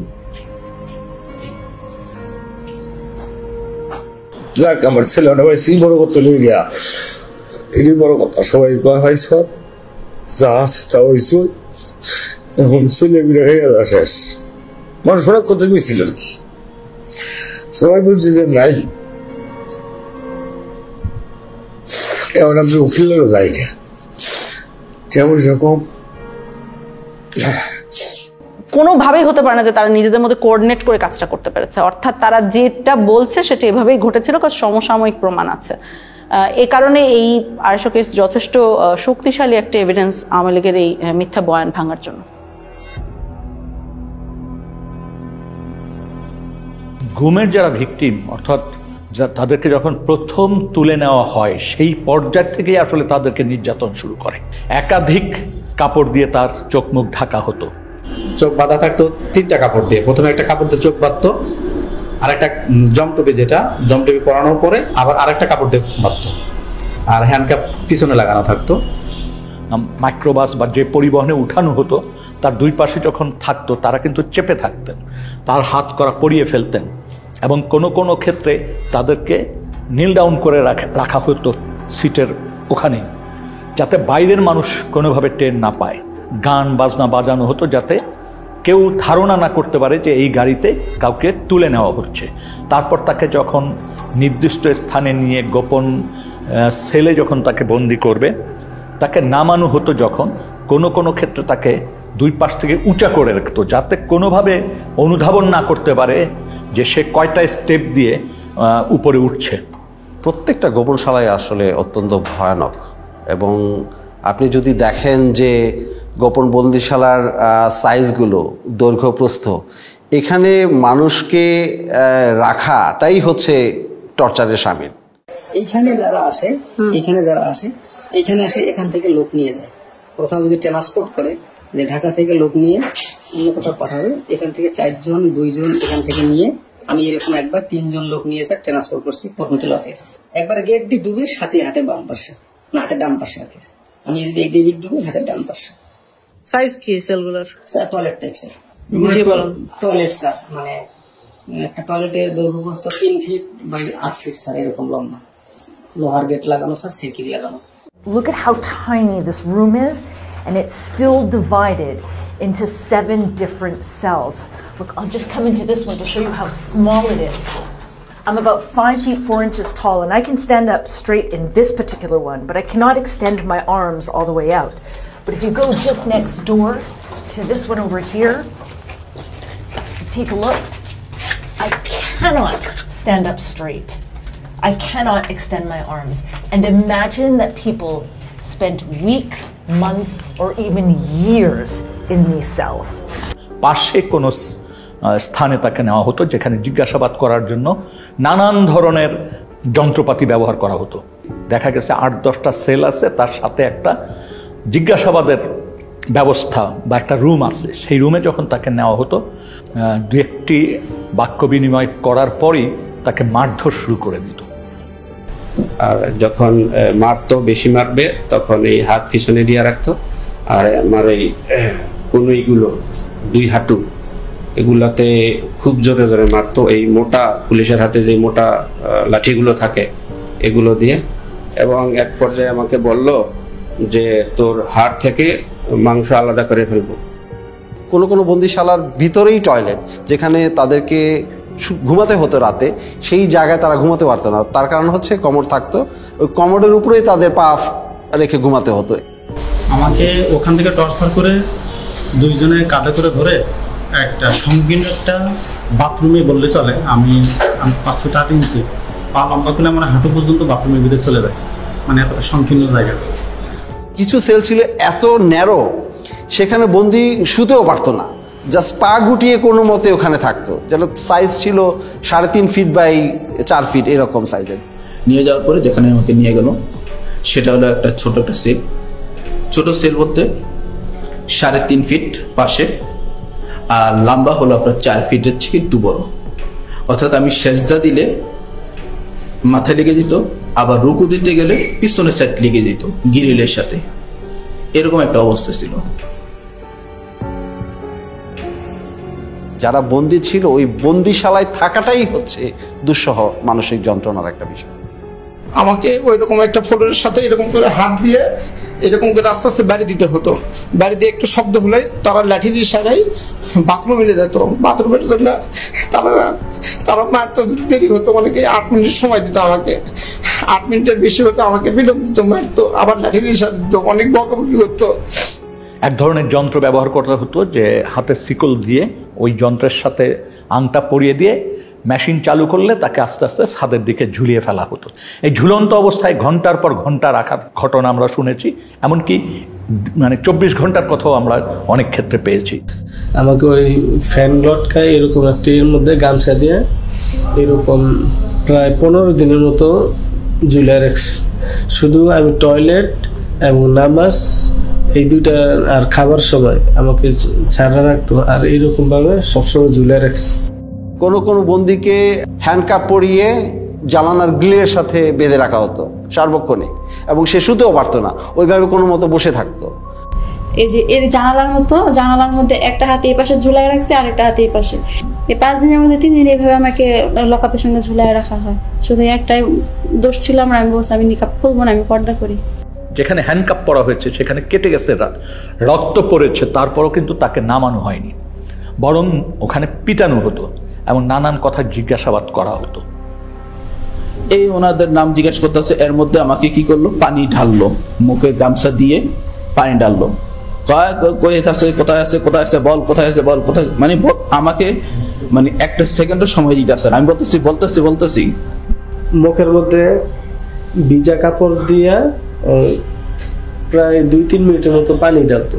যাক, আমার ছেলে ভাইছি বড় করতে লই গিয়া, এটাই বড় কথা। সবাই কয় ভাই সব যা আছে তা হইছ, এখন ছেলে বিড়ে হয়ে যাওয়া শেষ। মানুষ অনেক কথা গেছিল আর কি, সবাই বলছে যে নাই, এখন আমি উকিলেরও যাই না, যেমন সেরকম কোনোভাবেই হতে পারে না যে তারা নিজেদের মধ্যে কোঅর্ডিনেট করে কাজটা করতে পেরেছে, অর্থাৎ তারা যেটা বলছে সেটা এভাবেই ঘটেছিল, কারণ সমসাময়িক প্রমাণ আছে। এই কারণে এই 250 কেস যথেষ্ট শক্তিশালী একটা এভিডেন্স আওয়ামী লীগের এই মিথ্যা বয়ান ভাঙার জন্য। গুমের যারা ভিকটিম, অর্থাৎ তাদেরকে যখন প্রথম তুলে নেওয়া হয় সেই পর্যায় থেকেই আসলে তাদেরকে নির্যাতন শুরু করে। একাধিক কাপড় দিয়ে তার চোখ মুখ ঢাকা হতো, চোখ বাঁধা থাকতো 3টা কাপড় দিয়ে। প্রথমে একটা কাপড় দিয়ে চোখ বাঁধতো, আর একটা জমটুপি, যেটা জমটুপি পরানোর পরে আবার আরেকটা কাপড় দিয়ে বাঁধতো, আর হ্যান্ডকাপ পিছনে লাগানো থাকতো। মাইক্রোবাস বা যে পরিবহনে উঠানো হতো তার 2 পাশে যখন থাকতো তারা কিন্তু চেপে থাকতেন, তার হাত করা পরিয়ে ফেলতেন, এবং কোনো ক্ষেত্রে তাদেরকে নীল ডাউন করে রাখা হতো সিটের ওখানে, যাতে বাইরের মানুষ কোনোভাবে টের না পায়। গান বাজনা বাজানো হতো যাতে কেউ ধারণা না করতে পারে যে এই গাড়িতে কাউকে তুলে নেওয়া হচ্ছে। তারপর তাকে যখন নির্দিষ্ট স্থানে নিয়ে গোপন সেলে যখন তাকে বন্দি করবে, তাকে নামানো হতো যখন কোনো ক্ষেত্রে তাকে 2 পাশ থেকে উঁচা করে রাখতো, যাতে কোনোভাবে অনুধাবন না করতে পারে যে সে কয়টা স্টেপ দিয়ে উপরে উঠছে। প্রত্যেকটা গোপনশালায় আসলে অত্যন্ত ভয়ানক, এবং আপনি যদি দেখেন যে গোপন বন্দিশালার সাইজগুলো, দৈর্ঘ্য প্রস্থ, এখানে মানুষকে রাখাটাই হচ্ছে টর্চারের শামিল। এইখানে যারা আসে এখানে এসে এখান থেকে লোক নিয়ে যায়। প্রথম যদি ট্রান্সপোর্ট করে যে ঢাকা থেকে লোক নিয়ে অন্য কোথাও পাঠাবে, এখান থেকে 4 জন 2 জন এখান থেকে নিয়ে, আমি এরকম একবার 3 জন লোক নিয়ে স্যার ট্রান্সপোর্ট করছি হোটেলতে। একবার গেট দিয়ে ডুবে হাতে বাম পাশে, না হাতে ডান পাশে আর কি। আমি যদি এদিক ডুবে হাতে ডান পাশে। সাইজ কি সেলগুলোর? স্যার টয়লেট টাইপ স্যার, বুঝিয়ে বলুন। টয়লেট স্যার, মানে একটা টয়লেটের দৈর্ঘ্য প্রস্থ 3 ফিট বাই 8 ফিট স্যার, এরকম লম্বা, লোহার গেট লাগানো স্যার, সাইকেল লাগানো। Look at how tiny this room is, and it's still divided into 7 different cells. Look, I'll just come into this one to show you how small it is. I'm about 5 feet 4 inches tall, and I can stand up straight in this particular one, but I cannot extend my arms all the way out. But if you go just next door to this one over here, take a look. I cannot stand up straight. I cannot extend my arms. And imagine that people spent weeks, months, or even years in these cells. পাশে কোনো স্থানে তাকে নেওয়া হতো যেখানে জিজ্ঞাসাবাদ করার জন্য নানান ধরনের যন্ত্রপাতি ব্যবহার করা হতো। দেখা গেছে 8-10টা সেল আছে, তার সাথে একটা জিজ্ঞাসাবাদের ব্যবস্থা বা একটা রুম আছে। সেই রুমে যখন তাকে নেওয়া হতো, 2-1টি বাক্য বিনিময় করার পরই তাকে মারধর শুরু করে দিত। আর যখন মারতো, বেশি মারবে, তখন এই হাত পিছনে দিয়ে রাখতো, আর আমার এই কনুইগুলো 2 হাঁটু এগুলাতে খুব জোরে জোরে মারতো। এই মোটা পুলিশের হাতে যে মোটা লাঠিগুলো থাকে এগুলো দিয়ে, এবং এক পর্যায়ে আমাকে বলল যে তোর হাড় থেকে মাংস আলাদা করে ফেলবো। কোনো কোনো বন্দিশালার ভিতরেই টয়লেট, যেখানে তাদেরকে ঘুমাতে হতো রাতে, সেই জায়গায় তারা ঘুমাতে পারতো না। তার কারণ হচ্ছে কমোড থাকতো, ওই কমোডের উপরেই তাদের পা রেখে ঘুমাতে হতো। আমাকে ওখান থেকে টর্চার করে 2 জনে কাঁধে করে ধরে একটা সংকীর্ণ একটা বাথরুমে বললে চলে, আমি 5 ফুট 8 ইঞ্চি পা লম্বা করলে আমার হাঁটু পর্যন্ত বাথরুমের ভিতরে চলে যায়, মানে এতটা সংকীর্ণ জায়গা। কিছু সেল ছিল এত ন্যারো, সেখানে বন্দি শুতেও পারতো না, জাস্ট পা গুটিয়ে কোনো মতে ওখানে থাকতো। যেন সাইজ ছিল 3.5 ফিট বাই 4 ফিট এরকম সাইজের। নিয়ে যাওয়ার পরে যেখানে আমাকে নিয়ে গেল সেটা হলো একটা ছোট একটা সেল। ছোট সেল বলতে 3.5 ফিট পাশে, আর লম্বা হলো আপনার 4 ফিটের থেকে একটু বড়। অর্থাৎ আমি সেজদা দিলে মাথায় লেগে যেত, আবার রুকু দিতে গেলে পিছনের সাইড লেগে যেত গ্রিলের সাথে, এরকম একটা অবস্থা ছিল। যারা বন্দি ছিল ওই বন্দিশালায় থাকাটাই হচ্ছে দুঃসহ মানসিক যন্ত্রণার একটা বিষয়। আমাকে ওই রকম একটা ফ্লোরের সাথে এরকম করে হাত দিয়ে এরকম করে আস্তে আস্তে বাড়ি দিতে হতো। বাড়ি দিয়ে একটু শব্দ হলে তারা লাঠির ইশারায় বাথরুমে নিয়ে যেত। বাথরুমের জন্য তারা মারতে দেরি হতো, অনেকে 8 মিনিট সময় দিত আমাকে। 8 মিনিটের বেশি হতো আমাকে বিলম্ব দিত, মারতো, আবার লাঠির ইশারা দিত, অনেক বকাবকি করতো। এক ধরনের যন্ত্র ব্যবহার করতে হতো যে হাতে শিকল দিয়ে ওই যন্ত্রের সাথে আংটা পরিয়ে দিয়ে মেশিন চালু করলে তাকে আস্তে আস্তে ছাদের দিকে ঝুলিয়ে ফেলা হতো। এই ঝুলন্ত অবস্থায় ঘন্টার পর ঘন্টা রাখার ঘটনা আমরা শুনেছি, এমনকি মানে 24 ঘন্টার কথাও আমরা অনেক ক্ষেত্রে পেয়েছি। আমাকে ওই ফ্যান লটকায় এরকম একটি এর মধ্যে গামছা দিয়ে এরকম প্রায় 15 দিনের মতো ঝুলিয়ে রাখছে। শুধু আমি টয়লেট এবং নামাজ এই দুইটা আর খাবার সময় আমাকে ছাড়া রাখতো, আর এইরকম ভাবে সবসময় ঝুলিয়ে রাখছে। কোনো কোনো বন্দিকে হ্যান্ডকাপ পরিয়ে জানালার গ্রিলের সাথে বেঁধে রাখা হতো সার্বক্ষণে, এবং সে শুতেও পারতো না, ওইভাবে কোনো মতো বসে থাকতো। এই যে এর জানালার মধ্যে একটা হাতে এই পাশে ঝুলাই রাখছে আর একটা হাতে এই পাশে। এই 5 দিনের মধ্যে 3 দিন এইভাবে আমাকে লকআপের সঙ্গে ঝুলাই রাখা হয়। শুধু একটাই দোষ ছিল আমার, আমি বলছি আমি নিকাব খুলবো না, আমি পর্দা করি। যেখানে হ্যান্ডকাপ পরা হয়েছে সেখানে কেটে গেছে, রক্ত পড়েছে, তারপরও কিন্তু তাকে নামানো হয়নি, বরং ওখানে পিটানো হতো এবং নানান কথা জিজ্ঞাসাবাদ করা হতো। এই ওনাদের নাম জিজ্ঞেস করতেছে, এর মধ্যে আমাকে কি করলো, পানি ঢাললো, মুখে গামছা দিয়ে পানি ঢাললো। কোথায় আছে বল, কোথায় আছে বল, কোথায়, মানে আমাকে মানে একটা সেকেন্ডের সময় দিতে আসে। আমি বলতেছি মুখের মধ্যে ভিজা কাপড় দিয়ে প্রায় 2-3 মিনিটের মতো পানি ঢালতো,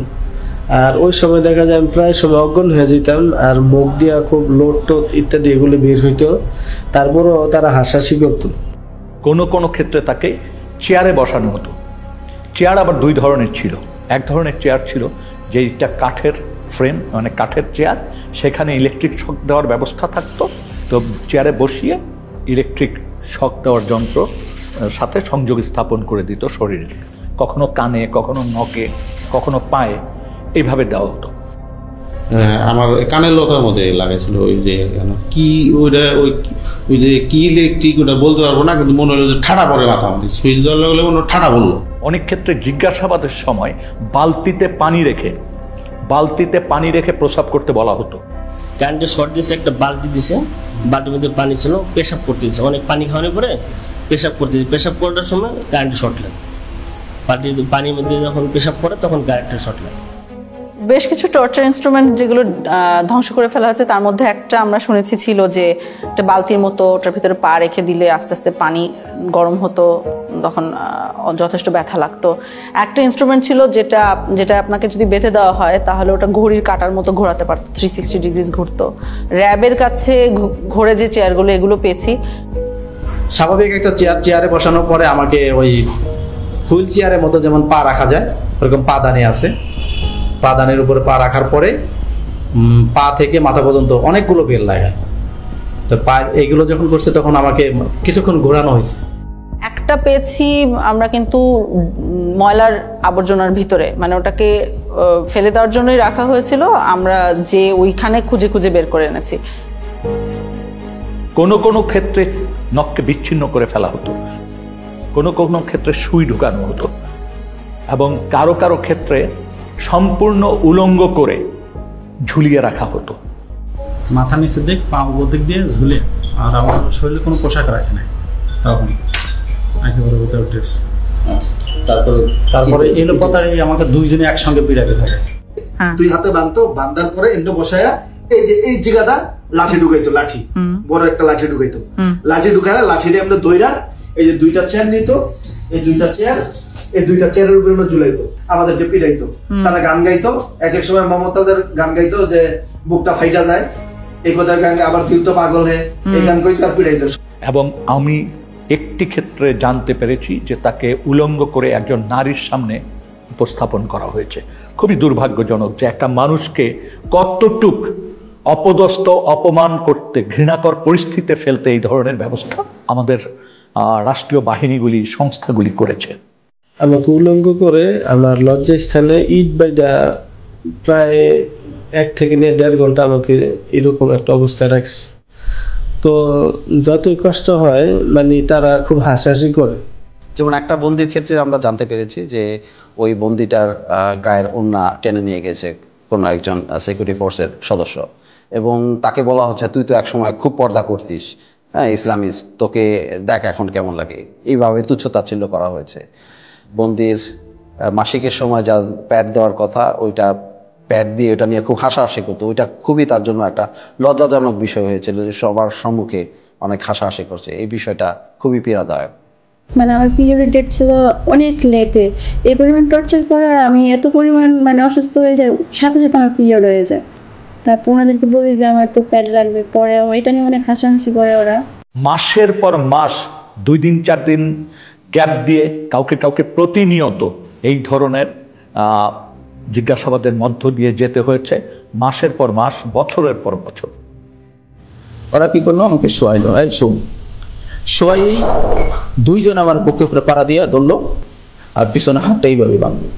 আর ওই সময় দেখা যায় আমি প্রায় সময় অজ্ঞান হয়ে যেতাম, আর মুখ দিয়া খুব লোট টোট ইত্যাদি এগুলো বের হইতো, তারপরও তারা হাসাহাসি করতো। কোনো কোনো ক্ষেত্রে তাকে চেয়ারে বসানো হতো। চেয়ার আবার 2 ধরনের ছিল। এক ধরনের চেয়ার ছিল যেটা কাঠের ফ্রেম, মানে কাঠের চেয়ার, সেখানে ইলেকট্রিক শক দেওয়ার ব্যবস্থা থাকতো। তো চেয়ারে বসিয়ে ইলেকট্রিক শক দেওয়ার যন্ত্র সাথে সংযোগ স্থাপন করে দিত শরীরে, কখনো কানে, কখনো নখে, কখনো পায়ে, এইভাবে দেওয়া হতো। আমার কানের লতার মধ্যে লাগাইছিল ওই যে কি ওইটা ওই যে কি ইলেকট্রিক ওটা বলতে পারবো না, কিন্তু মনে হলো যে ঠাডা পড়ে মাথা আমাদের সুইচ দেওয়ার লাগলে মনে ঠাডা বললো। অনেক ক্ষেত্রে জিজ্ঞাসাবাদের সময় বালতিতে পানি রেখে প্রস্রাব করতে বলা হতো। কারেন্টে শর্ট দিয়েছে, একটা বালতি দিছে, বালতির মধ্যে পানি ছিল, পেশাব করতে দিচ্ছে, অনেক পানি খাওয়ানোর পরে পেশাব করতে দিচ্ছে, পেশাব করার সময় কারেন্টে শর্ট লাগে, পানির মধ্যে যখন পেশাব করে তখন কারেন্টে শর্ট লাগে। বেশ কিছু টর্চার ইনস্ট্রুমেন্ট যেগুলো ধ্বংস করে ফেলা হয়েছে, তার মধ্যে একটা আমরা শুনেছি ছিল যে একটা বালতির মতো, ওটার ভিতরে পা রেখে দিলে আস্তে আস্তে পানি গরম হতো, তখন যথেষ্ট ব্যথা লাগতো। একটা ইনস্ট্রুমেন্ট ছিল যেটা আপনাকে যদি বেঁধে দেওয়া হয় তাহলে ওটা ঘড়ির কাঁটার মতো ঘোরাতে পারতো, 360 ডিগ্রিজ ঘুরতো। র্যাবের কাছে ঘোরে যে চেয়ারগুলো, এগুলো পেয়েছি। স্বাভাবিক একটা চেয়ারে বসানোর পরে আমাকে ওই হুইল চেয়ারের মতো যেমন পা রাখা যায় ওরকম পাদানি আছে, পাদানের উপরে পা রাখার পরে পা থেকে মাথা পর্যন্ত অনেকগুলো বেল লাগায়। তো পা এইগুলো যখন করছে তখন আমাকে কিছুক্ষণ ঘোরানো হয়েছে। একটা পেয়েছি আমরা কিন্তু ময়লার আবর্জনার ভিতরে, মানে ওটাকে ফেলে দেওয়ার জন্যই রাখা হয়েছিল, আমরা যে ওইখানে খুঁজে খুঁজে বের করে এনেছি। কোনো কোনো ক্ষেত্রে নখকে বিচ্ছিন্ন করে ফেলা হতো, কোনো কোনো ক্ষেত্রে সুই ঢুকানো হতো, এবং কারো কারো ক্ষেত্রে সম্পূর্ণ উলঙ্গ করে ঝুলিয়ে রাখা হতো। মাথা নিচে দিক, পা উপর দিক দিয়ে ঝুলে, আর আমার শরীরে কোনো পোশাক রাখে নাই তখন, একেবারে উইদাউট ড্রেস। তারপরে এলো পতারে আমাকে দুইজনে একসঙ্গে পিড়াতে থাকে। দুই হাতে বাঁধতো, বাঁধার পরে এমনি বসায়া এই জায়গাটা লাঠি ঢুকাইতো, লাঠি বড় একটা লাঠি ঢুকাইতো, লাঠি ঢুকায় লাঠিটা এমনি দইরা এই যে দুইটা চেয়ার নিত, এই দুইটা চেয়ারের উপরে ঝুলাইতো, আমাদেরকে পিড়াইতো। তারা গান গাইতো, এক এক সময় মমতাজের গান গাইতো যে বুকটা ফাইটা যায়, এই কথার গান, আবার তুই তো পাগল হে, এই গান কইতো আর পিড়াইতো। এবং আমি একটি ক্ষেত্রে জানতে পেরেছি যে তাকে উলঙ্গ করে একজন নারীর সামনে উপস্থাপন করা হয়েছে। খুবই দুর্ভাগ্যজনক যে একটা মানুষকে কতটুক অপদস্থ, অপমান করতে, ঘৃণাকর পরিস্থিতিতে ফেলতে এই ধরনের ব্যবস্থা আমাদের রাষ্ট্রীয় বাহিনীগুলি, সংস্থাগুলি করেছে। আমাকে উলঙ্গ করে আমার লজ্জাস্থানে ইট বাইদা প্রায় 1 থেকে 1.5 ঘন্টা আমাকে এরকম একটা অবস্থায় রাখছে। তো যতই কষ্ট হয়, মানে তারা খুব হাসাহাসি করে। যেমন একটা বন্দির ক্ষেত্রে আমরা জানতে পেরেছি যে ওই বন্দিটার গায়ের ওড়না টেনে নিয়ে গেছে কোনো একজন সিকিউরিটি ফোর্সের সদস্য, এবং তাকে বলা হচ্ছে তুই তো একসময় খুব পর্দা করতিস, হ্যাঁ ইসলামিস্ট, তোকে দেখ এখন কেমন লাগে। এইভাবে তুচ্ছ-তাচ্ছিল্য করা হয়েছে। বন্দির মাসিকের সময় যা প্যাড দেওয়ার কথা, ওইটা প্যাড দিয়ে ওটা নিয়ে খুব হাসাহাসি করতো। ওইটা খুবই তার জন্য একটা লজ্জাজনক বিষয় হয়েছিল যে সবার সম্মুখে অনেক হাসাহাসি করছে। এই বিষয়টা খুবই পীড়াদায়ক। মানে আমার পিরিয়ডের ডেট ছিল অনেক লেটে, এই পরিমাণ টর্চার করার আমি এত পরিমাণ মানে অসুস্থ হয়ে যায়, সাথে সাথে আমার পিরিয়ড হয়ে যায়। তারপর ওনাদেরকে বলি যে আমার তো প্যাড লাগবে, পরে এটা নিয়ে অনেক হাসাহাসি করে ওরা। মাসের পর মাস, 2 দিন 4 দিন গ্যাপ দিয়ে কাউকে প্রতিনিয়ত এই ধরনের জিজ্ঞাসাবাদের মধ্য দিয়ে যেতে হয়েছে, মাসের পর মাস, বছরের পর বছর। ওরা কি করলো, আমাকে শোয়াইলো, এই শোন, শোয়াই 2 জন আমার বুকের উপরে পাড়া দিয়ে ধরলো, আর পিছনে হাতটা এইভাবে বাঁধলো,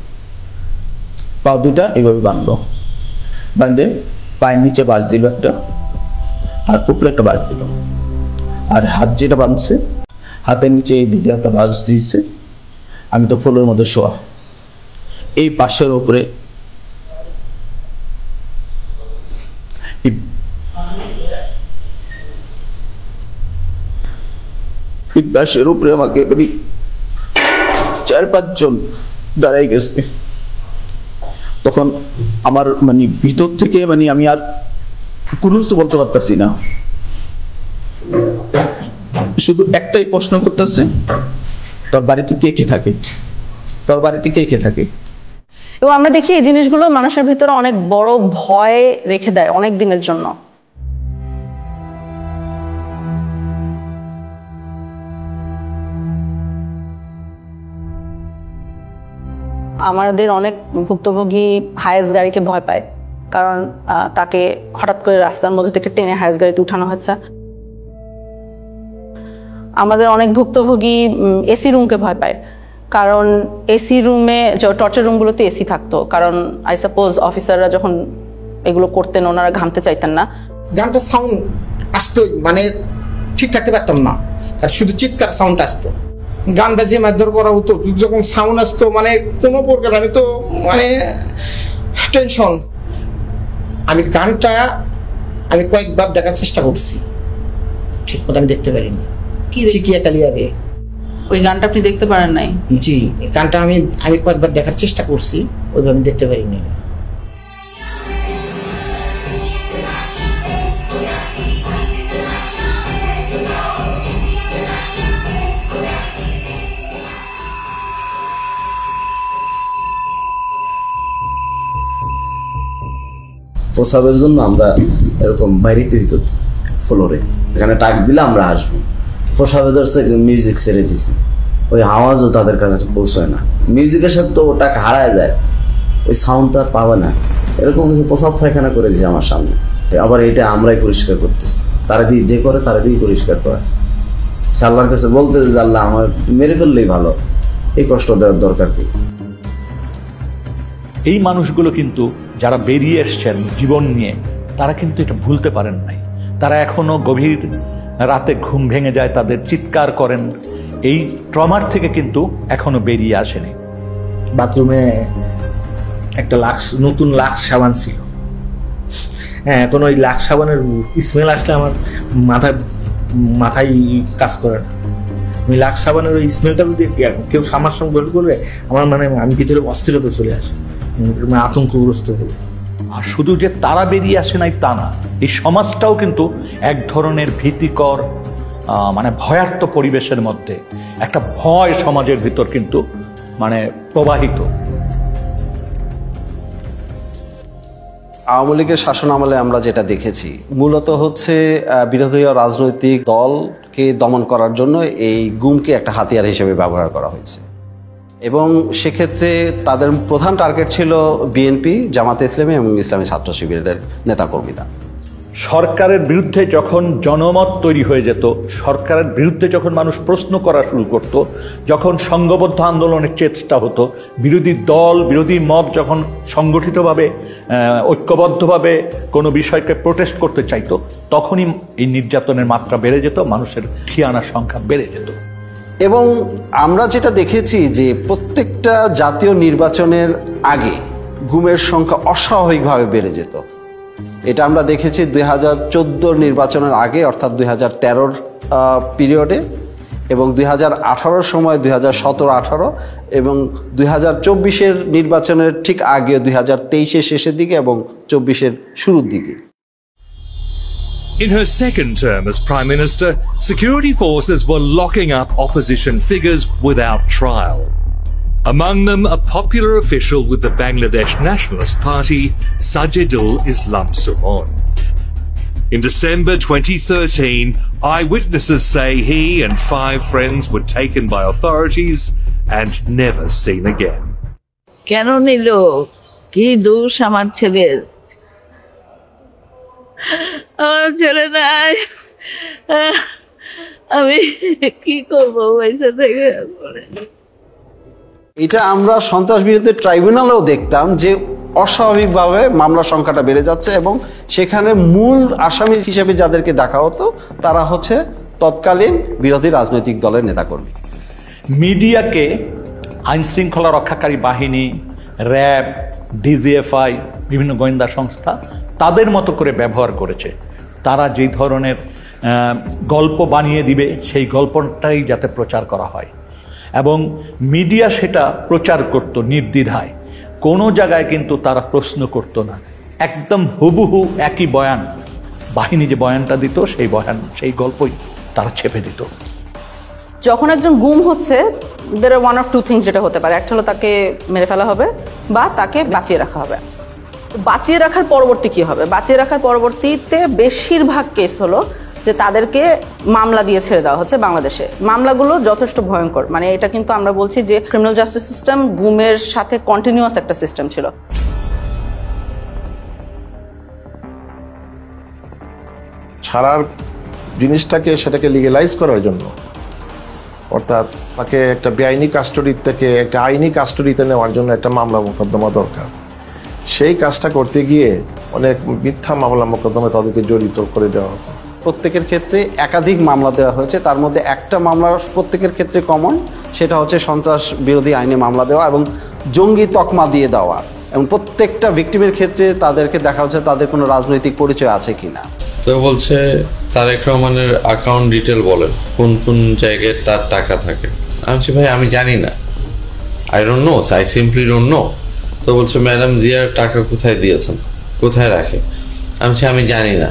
পা 2টা এইভাবে বাঁধলো, বাঁধে পায়ের নিচে বাজ দিল একটা, আর উপরে একটা বাজ দিল, আর হাত যেটা বাঁধছে হাতের নিচে এই দিকে একটা বাজ দিয়েছে। আমি তো ফুলের মধ্যে শোয়া, এই পাশের উপরে পাশের উপরে আমাকে 4-5 জন দাঁড়াই গেছে। তখন আমার মানে ভিতর থেকে মানে আমি আর কোনো কিছু বলতে পারতেছি না, শুধু একটাই প্রশ্ন করতেছে, তোর বাড়িতে কে কে থাকে, তোর বাড়িতে কে কে থাকে। এবং আমরা দেখি এই জিনিসগুলো মানুষের ভিতরে অনেক বড় ভয় রেখে দেয় অনেক দিনের জন্য। আমাদের অনেক ভুক্তভোগী হায়েস গাড়িকে ভয় পায়, কারণ তাকে হঠাৎ করে রাস্তার মধ্যে থেকে টেনে হায়েস গাড়িতে উঠানো হয়েছে। আমাদের অনেক ভুক্তভোগী এসি রুমকে ভয় পায়, কারণ এসি রুমে, টর্চার রুমগুলোতে এসি থাকতো, কারণ আই সাপোজ অফিসাররা যখন এগুলো করতেন ওনারা ঘামতে চাইতেন না। গানটা সাউন্ড আসতো, মানে ঠিক থাকতে পারতাম না, আর শুধু চিৎকার সাউন্ড আসতো। গান বাজিয়ে মারধর করা হতো, যখন সাউন্ড আসতো মানে কোনো প্রকার আমি তো মানে টেনশন। আমি গানটা আমি কয়েকবার দেখার চেষ্টা করছি, ঠিক মতো আমি দেখতে পারিনি। চিকিয়া কালিয়ারে ওই গানটা আপনি দেখতে পারেন নাই? জি, গানটা আমি কয়েকবার দেখার চেষ্টা করছি, ওইভাবে আমি দেখতে পারিনি। প্রসাবের জন্য আমরা এরকম বাইরেতে হইতো ফ্লোরে, এখানে টাক দিলে আমরা আসবো। প্রসাবে ধরছে মিউজিক ছেড়ে দিছি, ওই আওয়াজও তাদের কাছে পৌঁছায় না। মিউজিকের সাথে তো ওটা হারায় যায়, ওই সাউন্ড তো আর পাবে না। এরকম কিছু প্রসাব পায়খানা করেছে আমার সামনে, আবার এটা আমরাই পরিষ্কার করতেছি। তারা দিয়ে যে করে তারা দিয়ে পরিষ্কার করে। সে আল্লাহর কাছে বলতে যে আল্লাহ আমার মেরে ফেললেই ভালো, এই কষ্ট দেওয়ার দরকার কি? এই মানুষগুলো কিন্তু যারা বেরিয়ে এসছেন জীবন নিয়ে, তারা কিন্তু এটা ভুলতে পারেন নাই। তারা এখনো গভীর রাতে ঘুম ভেঙে যায়, তাদের চিৎকার করেন। এই ট্রমার থেকে কিন্তু এখনো বেরিয়ে আসেনি। বাথরুমে একটা নতুন লাক্স সাবান ছিল। হ্যাঁ, এখন ওই লাক্স সাবানের স্মেল আসলে আমার মাথায় কাজ করে না। আমি লাক্স সাবানের ওই স্মেলটা যদি কেউ আমার সঙ্গে গোল করবে, আমার মানে আমি ভিতরে অস্থিরতা চলে আসে, আতঙ্কগ্রস্ত হয়ে যায়। আর শুধু যে তারা বেরিয়ে আসে নাই তা না, এই সমাজটাও কিন্তু এক ধরনের ভীতিকর মানে ভয়ার্থ পরিবেশের মধ্যে একটা ভয় সমাজের ভিতর কিন্তু মানে প্রবাহিত। আওয়ামী লীগের শাসন আমলে আমরা যেটা দেখেছি মূলত হচ্ছে বিরোধী রাজনৈতিক দলকে দমন করার জন্য এই গুমকে একটা হাতিয়ার হিসেবে ব্যবহার করা হয়েছে, এবং সেক্ষেত্রে তাদের প্রধান টার্গেট ছিল বিএনপি, জামাতে ইসলামী এবং ইসলামী ছাত্র শিবিরের নেতাকর্মীরা। সরকারের বিরুদ্ধে যখন জনমত তৈরি হয়ে যেত, সরকারের বিরুদ্ধে যখন মানুষ প্রশ্ন করা শুরু করত, যখন সংঘবদ্ধ আন্দোলনের চেষ্টা হতো, বিরোধী দল বিরোধী মত যখন সংগঠিতভাবে ঐক্যবদ্ধভাবে কোনো বিষয়কে প্রোটেস্ট করতে চাইতো, তখনই এই নির্যাতনের মাত্রা বেড়ে যেত, মানুষের ঠিয়ানার সংখ্যা বেড়ে যেত। এবং আমরা যেটা দেখেছি যে প্রত্যেকটা জাতীয় নির্বাচনের আগে গুমের সংখ্যা অস্বাভাবিকভাবে বেড়ে যেত। এটা আমরা দেখেছি 2014 নির্বাচনের আগে, অর্থাৎ 2013 পিরিয়ডে, এবং 2018 সময় 2017-18, এবং 2024 নির্বাচনের ঠিক আগে 2023 শেষের দিকে এবং 24 শুরুর দিকে। In her second term as Prime Minister, security forces were locking up opposition figures without trial. Among them, a popular official with the Bangladesh Nationalist Party, Sajidul Islam Suhon. In December 2013, eyewitnesses say he and 5 friends were taken by authorities and never seen again. কেন নিল? কি দোষ আমার ছেলের? আমার ছেলে নাই, আমি কি করবো পয়সা থেকে? এটা আমরা সন্ত্রাস বিরোধী ট্রাইব্যুনালেও দেখতাম যে অস্বাভাবিকভাবে মামলার সংখ্যাটা বেড়ে যাচ্ছে, এবং সেখানে মূল আসামি হিসেবে যাদেরকে দেখা হতো তারা হচ্ছে তৎকালীন বিরোধী রাজনৈতিক দলের নেতাকর্মী। মিডিয়াকে আইনশৃঙ্খলা রক্ষাকারী বাহিনী, র্যাব, ডিজিএফআই, বিভিন্ন গোয়েন্দা সংস্থা তাদের মতো করে ব্যবহার করেছে। তারা যেই ধরনের গল্প বানিয়ে দিবে সেই গল্পটাই যাতে প্রচার করা হয়, এবং মিডিয়া সেটা প্রচার করত নির্দ্বিধায়। কোনো জায়গায় কিন্তু তারা প্রশ্ন করত না, একদম হুবহু একই বয়ান, বাহিনী যে বয়ানটা দিত সেই বয়ান, সেই গল্পই তারা ছেপে দিত। যখন একজন গুম হচ্ছে, there are one of two things যেটা হতে পারে। একটা হলো তাকে মেরে ফেলা হবে বা তাকে বাঁচিয়ে রাখা হবে। বাঁচিয়ে রাখার পরবর্তী কি হবে? বাঁচিয়ে রাখার পরবর্তীতে বেশিরভাগ কেস হলো যে তাদেরকে মামলা দিয়ে ছেড়ে দেওয়া হচ্ছে বাংলাদেশে। মামলাগুলো যথেষ্ট ভয়ঙ্কর, মানে এটা কিন্তু আমরা বলছি যে ক্রিমিনাল জাস্টিস সিস্টেম গুমের সাথে কন্টিনিউয়াস একটা সিস্টেম ছিল। ছাড়ার জিনিসটাকে সেটাকে লিগেলাইজ করার জন্য, অর্থাৎ তাকে একটা বেআইনি কাস্টডি থেকে একটা আইনি কাস্টডিতে নেওয়ার জন্য একটা মামলা মোকদ্দমা দরকার। সেই কাজটা করতে গিয়ে অনেক মিথ্যা মামলা মোকদ্দমা তাদেরকে জড়িত করে দেওয়া হতো। প্রত্যেকের ক্ষেত্রে একাধিক মামলা দেওয়া হয়েছে। তার মধ্যে একটা মামলা প্রত্যেকের ক্ষেত্রে কমন, সেটা হচ্ছে সন্ত্রাস বিরোধী আইনে মামলা দেওয়া এবং জঙ্গি তকমা দিয়ে দেওয়া। এবং প্রত্যেকটা ভিকটিমের ক্ষেত্রে তাদেরকে দেখা হচ্ছে তাদের কোনো রাজনৈতিক পরিচয় আছে কিনা। তো বলছে তারেক রহমানের অ্যাকাউন্ট ডিটেল বলেন, কোন কোন জায়গায় তার টাকা থাকে। আমি বলছি ভাই আমি জানি না, I don't know, I simply don't know. তো বলছে ম্যাডাম জিয়ার টাকা কোথায় দিয়েছেন, কোথায় রাখে। আমি বলছি আমি জানি না।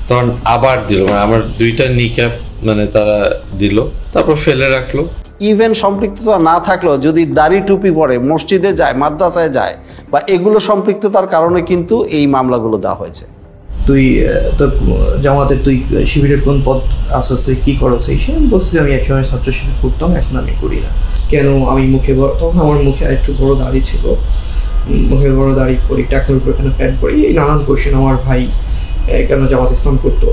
তখন আবার দিল, মানে আমার 2টা নিক্যাপ মানে তারা দিল, তারপর ফেলে রাখলো। ইভেন সম্পৃক্ততা না থাকলেও যদি দাড়ি টুপি পরে মসজিদে যায়, মাদ্রাসায় যায় বা এগুলো সম্পৃক্ততার কারণে কিন্তু এই মামলাগুলো দেওয়া হয়েছে। তুই তোর জামাতের তুই শিবিরের কোন পদ আস্তে আস্তে কী করো সেই সে বলছি আমি একসময় ছাত্র শিবির করতাম, এখন আমি করি না। কেন আমি মুখে তখন আমার মুখে একটু বড় দাড়ি ছিল, মুখে বড় দাড়ি করি, টাকার উপর এখানে প্যান্ট করি, এই নানান কোয়েশ্চেন। আমার ভাই কেন জামাত ইসলাম করতো,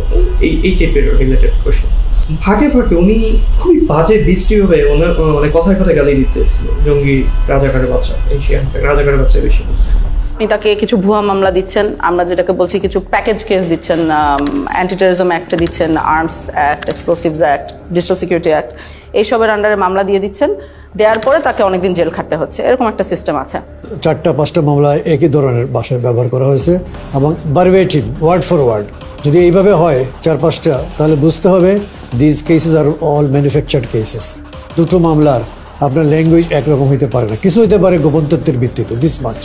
এই টাইপের রিলেটেড কোয়েশ্চেন। ফাঁকে ফাঁকে উনি খুবই বাজে বৃষ্টিভাবে মানে কথায় কথায় গালি দিতেছিল, জঙ্গি রাজাকারের বাচ্চা, এই রাজাকারের বাচ্চা বেশি বলতেছিল। আপনি তাকে কিছু ভুয়া মামলা দিচ্ছেন, আমরা যেটাকে বলছি কিছু প্যাকেজ কেস দিচ্ছেন, অ্যান্টি টেররিজম অ্যাক্টে দিচ্ছেন, arms act, explosives act, digital security act, এইসবের আন্ডারে মামলা দিয়ে দিচ্ছেন। দেওয়ার পরে তাকে অনেকদিন জেল খাটতে হচ্ছে, এরকম একটা সিস্টেম আছে। 4-5টা মামলায় একই ধরনের ভাষায় ব্যবহার করা হয়েছে এবং ভার্বেটিম, ওয়ার্ড ফর ওয়ার্ড। যদি এইভাবে হয় 4-5টা, তাহলে বুঝতে হবে this cases are all manufactured cases. দুটো মামলার আপনার ল্যাঙ্গুয়েজ একরকম হইতে পারে না, কিছু হইতে পারে গোপন তথ্যের ভিত্তিতে, this much.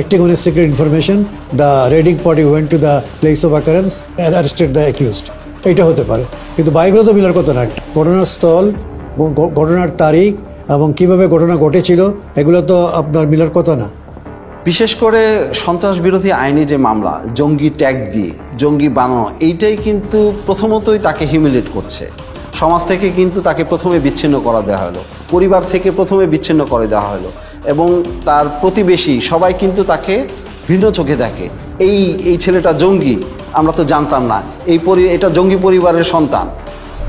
Acting on a secret information, the raiding party went to the place of occurrence and arrested the accused. এটা হতে পারে, কিন্তু বাইকগুলো তো মিলার কথা না। ঘটনার স্থল, ঘটনার তারিখ এবং কিভাবে ঘটনা ঘটেছিল এগুলো তো আপনার মিলার কথা না। বিশেষ করে সন্ত্রাস বিরোধী আইনে যে মামলা, জঙ্গি ট্যাগ দিয়ে জঙ্গি বানানো, এইটাই কিন্তু প্রথমতই তাকে হিউমিলেট করছে। সমাজ থেকে কিন্তু তাকে প্রথমে বিচ্ছিন্ন করা দেওয়া হলো, পরিবার থেকে প্রথমে বিচ্ছিন্ন করে দেওয়া হলো এবং তার প্রতিবেশী সবাই কিন্তু তাকে ভিন্ন চোখে দেখে। এই ছেলেটা জঙ্গি, আমরা তো জানতাম না, এটা জঙ্গি পরিবারের সন্তান।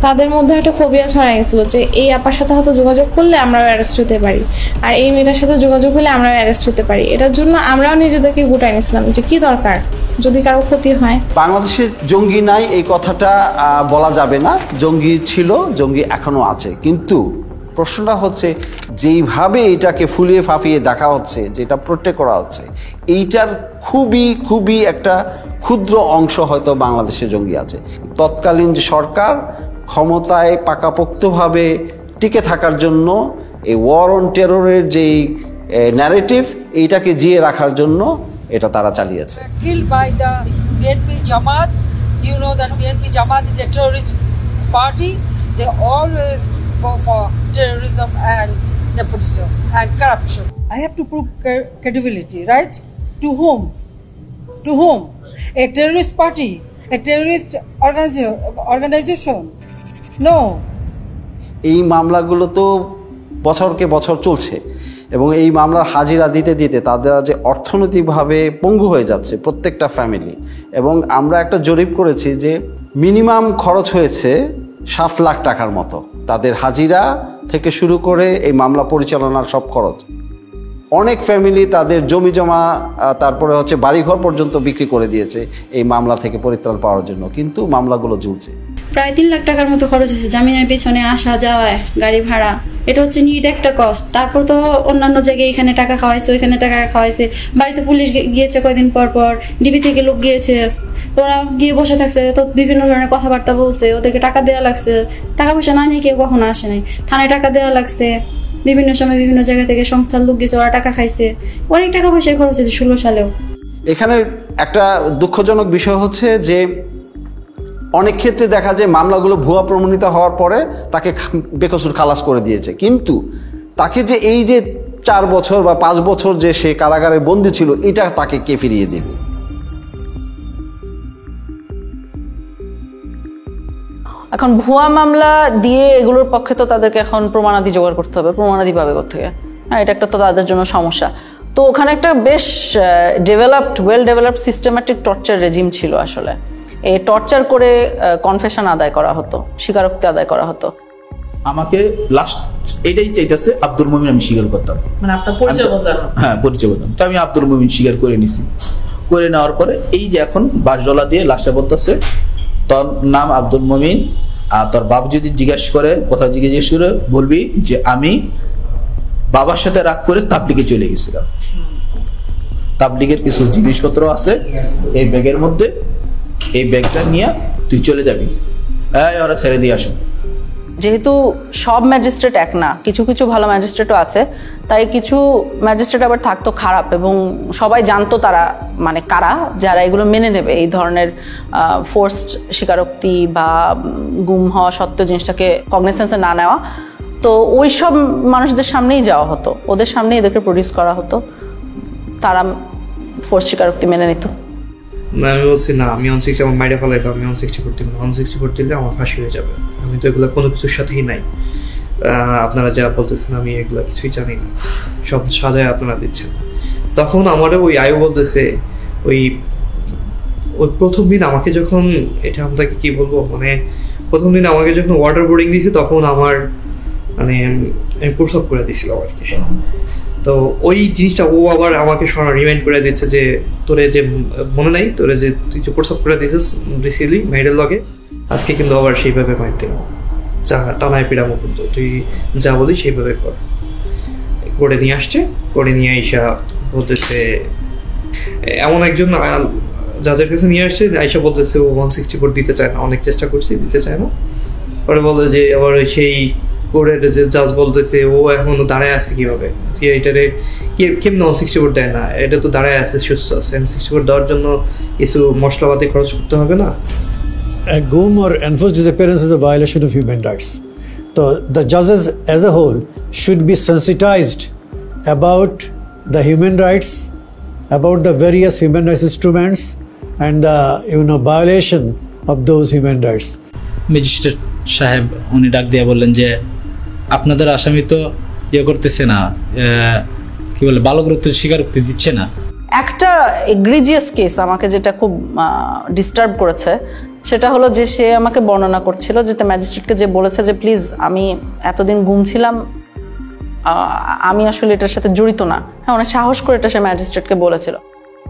তাদের মধ্যে একটা ফোবিয়া ছড়া গেছিল যে এই আপার সাথে হয়তো যোগাযোগ করলে আমরাও অ্যারেস্ট হতে পারি, আর এই মেয়েটার সাথে যোগাযোগ হলে আমরাও অ্যারেস্ট হতে পারি। এটার জন্য আমরাও নিজেদেরকে গোটাই নিয়েছিলাম যে কি দরকার যদি কারো ক্ষতি হয়। বাংলাদেশে জঙ্গি নাই এই কথাটা বলা যাবে না, জঙ্গি ছিল, জঙ্গি এখনো আছে। কিন্তু প্রশ্নটা হচ্ছে যেইভাবে এটাকে ফুলিয়ে ফাঁপিয়ে দেখা হচ্ছে, যেটা প্রোটেক্ট করা হচ্ছে, এইটার খুবই একটা ক্ষুদ্র অংশ হয়তো বাংলাদেশে জঙ্গি আছে। তৎকালীন যে সরকার ক্ষমতায় পাকাপোক্তভাবে টিকে থাকার জন্য এই ওয়ার অন টেররের যেই ন্যারেটিভ, এইটাকে জিয়ে রাখার জন্য এটা তারা চালিয়েছে। Killed by the BNP Jamaat, you know that BNP Jamaat is a terrorist party. They always go for terrorism and nepotism and corruption. I have to prove credibility, right? To whom? To whom? A terrorist party? A terrorist organization? No. এই মামলাগুলো তো বছরকে বছর চলছে এবং এই মামলার হাজিরা দিতে দিতে তাদের যে অর্থনৈতিকভাবে পঙ্গু হয়ে যাচ্ছে প্রত্যেকটা ফ্যামিলি। এবং আমরা একটা জরিপ করেছি যে মিনিমাম খরচ হয়েছে 7 লাখ টাকার মতো, তাদের হাজিরা থেকে শুরু করে এই মামলা পরিচালনার সব খরচ। অনেক ফ্যামিলি তাদের জমি জমা, তারপরে হচ্ছে বাড়িঘর পর্যন্ত বিক্রি করে দিয়েছে এই মামলা থেকে পরিত্রাণ পাওয়ার জন্য, কিন্তু মামলাগুলো ঝুলছে। প্রায় 3 লাখ টাকার মতো খরচ হয়েছে জামিনের পেছনে, আসা যাওয়ায়, গাড়ি ভাড়া, এটা হচ্ছে নিট একটা কস্ট। তারপর তো অন্যান্য জায়গায় এখানে টাকা খাওয়াইছে, ওইখানে টাকা খাওয়াইছে, বাড়িতে পুলিশ গিয়েছে কয়দিন পর পর, ডিবি থেকে লোক গিয়েছে, ওরা গিয়ে বসে থাকছে, তো বিভিন্ন ধরনের কথাবার্তা বলছে, ওদেরকে টাকা দেওয়া লাগছে, টাকা পয়সা না নিয়ে কেউ কখনো আসে নাই, থানায় টাকা দেওয়া লাগছে, বিভিন্ন সময় বিভিন্ন জায়গা থেকে সংস্থার লোক গেছে, ওরা টাকা খাইছে, অনেক টাকা পয়সা খরচ হয়েছে 16 সালেও। এখানে একটা দুঃখজনক বিষয় হচ্ছে যে অনেক ক্ষেত্রে দেখা যায় মামলাগুলো ভুয়া প্রমাণিত হওয়ার পরে তাকে বেকসুর খালাস করে দিয়েছে, কিন্তু তাকে যে এই যে 4 বছর বা 5 বছর যে সে কারাগারে বন্দী ছিল, এটা তাকে কে ফিরিয়ে দেবে? এখন ভুয়া মামলা দিয়ে এগুলোর পক্ষে তো তাদেরকে এখন প্রমাণাদি জোগাড় করতে হবে, প্রমাণাদি পাবে কোত্থেকে? হ্যাঁ, এটা একটা তো তাদের জন্য সমস্যা। তো ওখানে একটা বেশ well developed systematic torture regime ছিল আসলে। এই টর্চার করে কনফেশন আদায় করা হতো, স্বীকারোক্তি আদায় করা হতো। আমাকে লাস্ট এটাই চাইতেছে আব্দুল মুমিন আমি স্বীকার করতাম, মানে আপনার পরিচয় বদলানো। হ্যাঁ, পরিচয় বদলানো। তো আমি আব্দুল মুমিন স্বীকার করে নিছি। করে নেওয়ার পরে এই যে এখন বাসডলা দিয়ে লাস্টে বলতেছে তোর নাম আব্দুল মমিন, আর তোর বাপ যদি জিজ্ঞেস করে, কথা জিজ্ঞেস করে বলবি যে আমি বাবার সাথে রাগ করে তাবলিগে চলে গেছিলাম, তাবলিগের কিছু জিনিসপত্র আছে এই ব্যাগের মধ্যে, এই ব্যাগটা নিয়ে তুই চলে যাবি, ওরা ছেড়ে দিয়ে আসো। যেহেতু সব ম্যাজিস্ট্রেট এক না, কিছু কিছু ভালো ম্যাজিস্ট্রেটও আছে, তাই কিছু ম্যাজিস্ট্রেট আবার থাকতো খারাপ, এবং সবাই জানতো তারা মানে কারা যারা এগুলো মেনে নেবে, এই ধরনের ফোর্সড স্বীকারোক্তি বা গুম হওয়া সত্ত্বেও জিনিসটাকে কগনিসেন্সে না নেওয়া। তো ওই সব মানুষদের সামনেই যাওয়া হতো, ওদের সামনেই এদেরকে প্রডিউস করা হতো, তারা ফোর্স স্বীকারোক্তি মেনে নিত। না আমি বলছি না, আমি 160 আমার মাইরা ফেলাইতো, আমি 160 করতে 160 করতে দিলে আমার ফাঁসি হয়ে যাবে, আমি তো এগুলো কোনো কিছুর সাথেই নাই। আপনারা যা বলতেছেন আমি এগুলো কিছুই জানি না, সব সাজায় আপনারা দিচ্ছেন। তখন আমারও ওই আয়ু বলতেছে, ওই প্রথম দিন আমাকে যখন, এটা আপনাকে কি বলবো, মানে প্রথম দিন আমাকে যখন ওয়াটার বোর্ডিং দিয়েছে তখন আমার মানে আমি প্রসব করে দিয়েছিল আর কি। তো ওই জিনিসটা ও আবার আমাকে রিমাইন্ড করে দিচ্ছে যে তোরে যে মনে নাই, তোরে যে তুই যে প্রসব করে দিয়েছিস রিসিলি মেয়েদের লগে, আজকে কিন্তু আবার সেইভাবে মাইতে যা টানায় পিড়ামো, কিন্তু তুই যা বলি সেইভাবে কর। করে নিয়ে আসছে, করে নিয়ে আইসা বলতেছে, এমন একজন জাজের কাছে নিয়ে আসছে, আইসা বলতেছে ও 164 দিতে চায় না, অনেক চেষ্টা করছি দিতে চায় না। পরে বলে যে আবার সেই কোর্টের যে জাজ বলতেছে ও এখনো দাঁড়ায় আছে কিভাবে, এটারে কেমন 164 দেয় না, এটা তো দাঁড়ায় আছে সুস্থ আছে, 164 দেওয়ার জন্য কিছু মশলাপাতি খরচ করতে হবে না। A GUM or enforced disappearance is a violation of human rights. So the judges as a whole should be sensitized about the human rights, about the various human rights instruments and the violation of those human rights. Magistrate সাহেব উনি ডাক দিয়ে বললেন যে আপনাদের আসামি তো করতেছে না, কি বলে বালকরত্ব স্বীকারোক্তি দিচ্ছে না। একটা এগ্রিজিয়াস কেস আমাকে যেটা খুব ডিস্টার্ব করেছে সেটা হলো যে সে আমাকে বর্ণনা করছিল যে ম্যাজিস্ট্রেটকে যে বলেছে যে প্লিজ আমি এতদিন গুম ছিলাম, আমি আসলে এটার সাথে জড়িত না। হ্যাঁ, অনেক সাহস করে এটা সে ম্যাজিস্ট্রেটকে বলেছিল।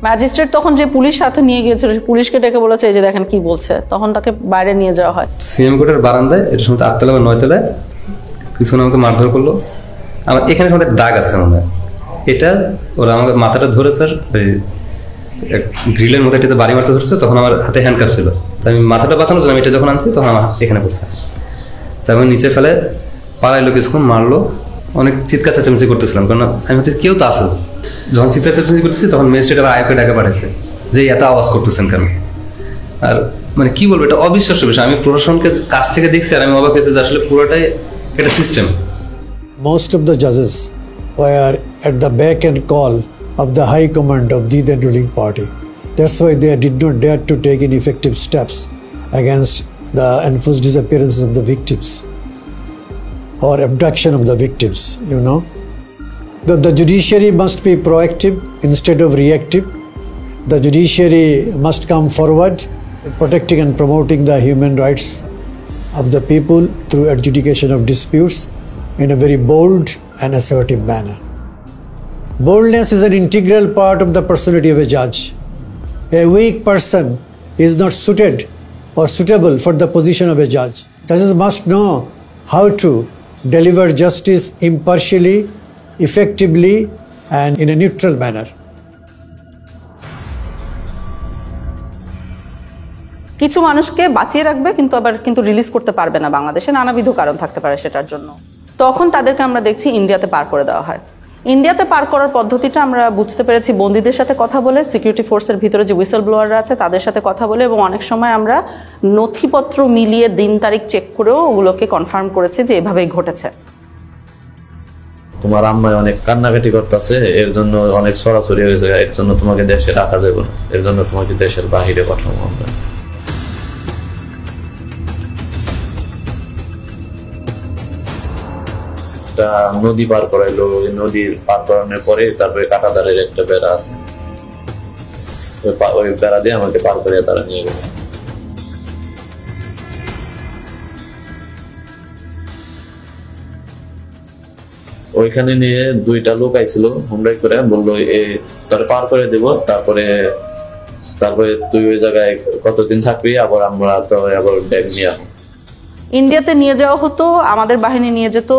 ম্যাজিস্ট্রেট তখন যে পুলিশ সাথে নিয়ে গিয়েছিল, পুলিশকে ডেকে বলেছে এই যে দেখেন কি বলছে, তখন তাকে বাইরে নিয়ে যাওয়া হয়। সিএম কোর্টের বারান্দায়, এটা সময় 8 তলা বা 9 তলায় কিছুক্ষণ আমাকে মারধর করলো। আমার এখানে সময় দাগ আছে মনে হয়, এটা ওরা আমাকে মাথাটা ধরে স্যার গ্রিলের মধ্যে এটাতে বাড়ি মারতে ধরছে, তখন আমার হাতে হ্যান্ডকাপ ছিল, তাই আমি মাথাটা বাঁচানোর জন্য আমি এটা যখন আনছি তখন আমার এখানে পড়ছে, তাই আমি নিচে ফেলে পাড়াইলো, কিছুক্ষণ মারলো, অনেক চিৎকার চেঁচামেচি করতেছিলাম, কারণ আমি হচ্ছে কেউ তো আসলো। যখন চিৎকার চেঁচামেচি করতেছি তখন ম্যাজিস্ট্রেট আবার আয়কে ডাকে পাঠাইছে যে এত আওয়াজ করতেছেন কেন। আর মানে কি বলবো, এটা অবিশ্বাস্য বিষয়। আমি প্রশাসনকে কাছ থেকে দেখছি আর আমি অবাক হয়েছি যে আসলে পুরোটাই একটা system. Most of the judges were at the beck and call of the high command of the then ruling party. That's why they did not dare to take any effective steps against the enforced disappearances of the victims or abduction of the victims, The judiciary must be proactive instead of reactive. The judiciary must come forward in protecting and promoting the human rights of the people through adjudication of disputes in a very bold and assertive manner. Boldness is an integral part of the personality of a judge. A weak person is not suited or suitable for the position of a judge. Judges must know how to deliver justice impartially, effectively, and in a neutral manner. কিছু মানুষকে বাঁচিয়ে রাখবে কিন্তু রিলিজ করতে পারবে না, বাংলাদেশে নানাবিধ কারণ থাকতে পারে সেটার জন্য। তখন তাদেরকে আমরা দেখছি ইন্ডিয়াতে পার করে দেওয়া হয়। ইন্ডিয়াতে পার করার পদ্ধতিটা আমরা বুঝতে পেরেছি বন্দীদের সাথে কথা বলে, সিকিউরিটি ফোর্সের ভিতরে যে হুইসেল ব্লোয়াররা আছে তাদের সাথে কথা বলে, এবং অনেক সময় আমরা নথিপত্র মিলিয়ে দিন তারিখ চেক করেও ওগুলোকে কনফার্ম করেছি যে এভাবেই ঘটেছে। তোমার আম্মায় অনেক কান্নাকাটি করতেছে, এর জন্য অনেক সরাসরি হয়েছে, এর জন্য তোমাকে দেশে রাখা যাবে না, এর জন্য তোমাকে দেশের বাহিরে পাঠাবো আমরা। একটা নদী পার করাইলো, ওই নদীর পার করানোর পরে তারপরে কাঁটাতারের একটা বেড়া আছে, ওই বেড়া দিয়ে আমাকে পার করে তারা নিয়ে গেল। ওইখানে নিয়ে 2টা লোক আইছিল হুমড়াই করে, বললো তোরে পার করে দেব, তারপরে তারপরে তুই ওই জায়গায় কতদিন থাকবি, আবার আমরা তো আবার ব্যাগ নিয়ে আসবো। ইন্ডিয়াতে নিয়ে যাওয়া হতো, আমাদের বাহিনী নিয়ে যেত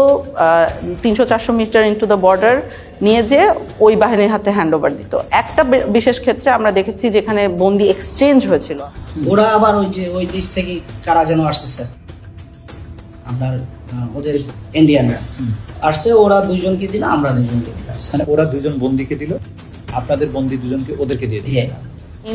300-400 মিটার ইনটু দ্য বর্ডার, নিয়ে যে ওই বাহিনীর হাতে হ্যান্ড ওভার দিত। একটা বিশেষ ক্ষেত্রে আমরা দেখেছি যেখানে বন্দি এক্সচেঞ্জ হয়েছিল। ওরা আবার ওই দেশ থেকে কারা যেন আসছে স্যার, আপনার ওদের ইন্ডিয়ানরা আসছে, ওরা দুইজনকে দিল, আমরা দুইজনকে দিলাম। মানে ওরা দুইজন বন্দিকে দিল, আপনাদের বন্দি দুজনকে ওদেরকে দিয়ে দিল।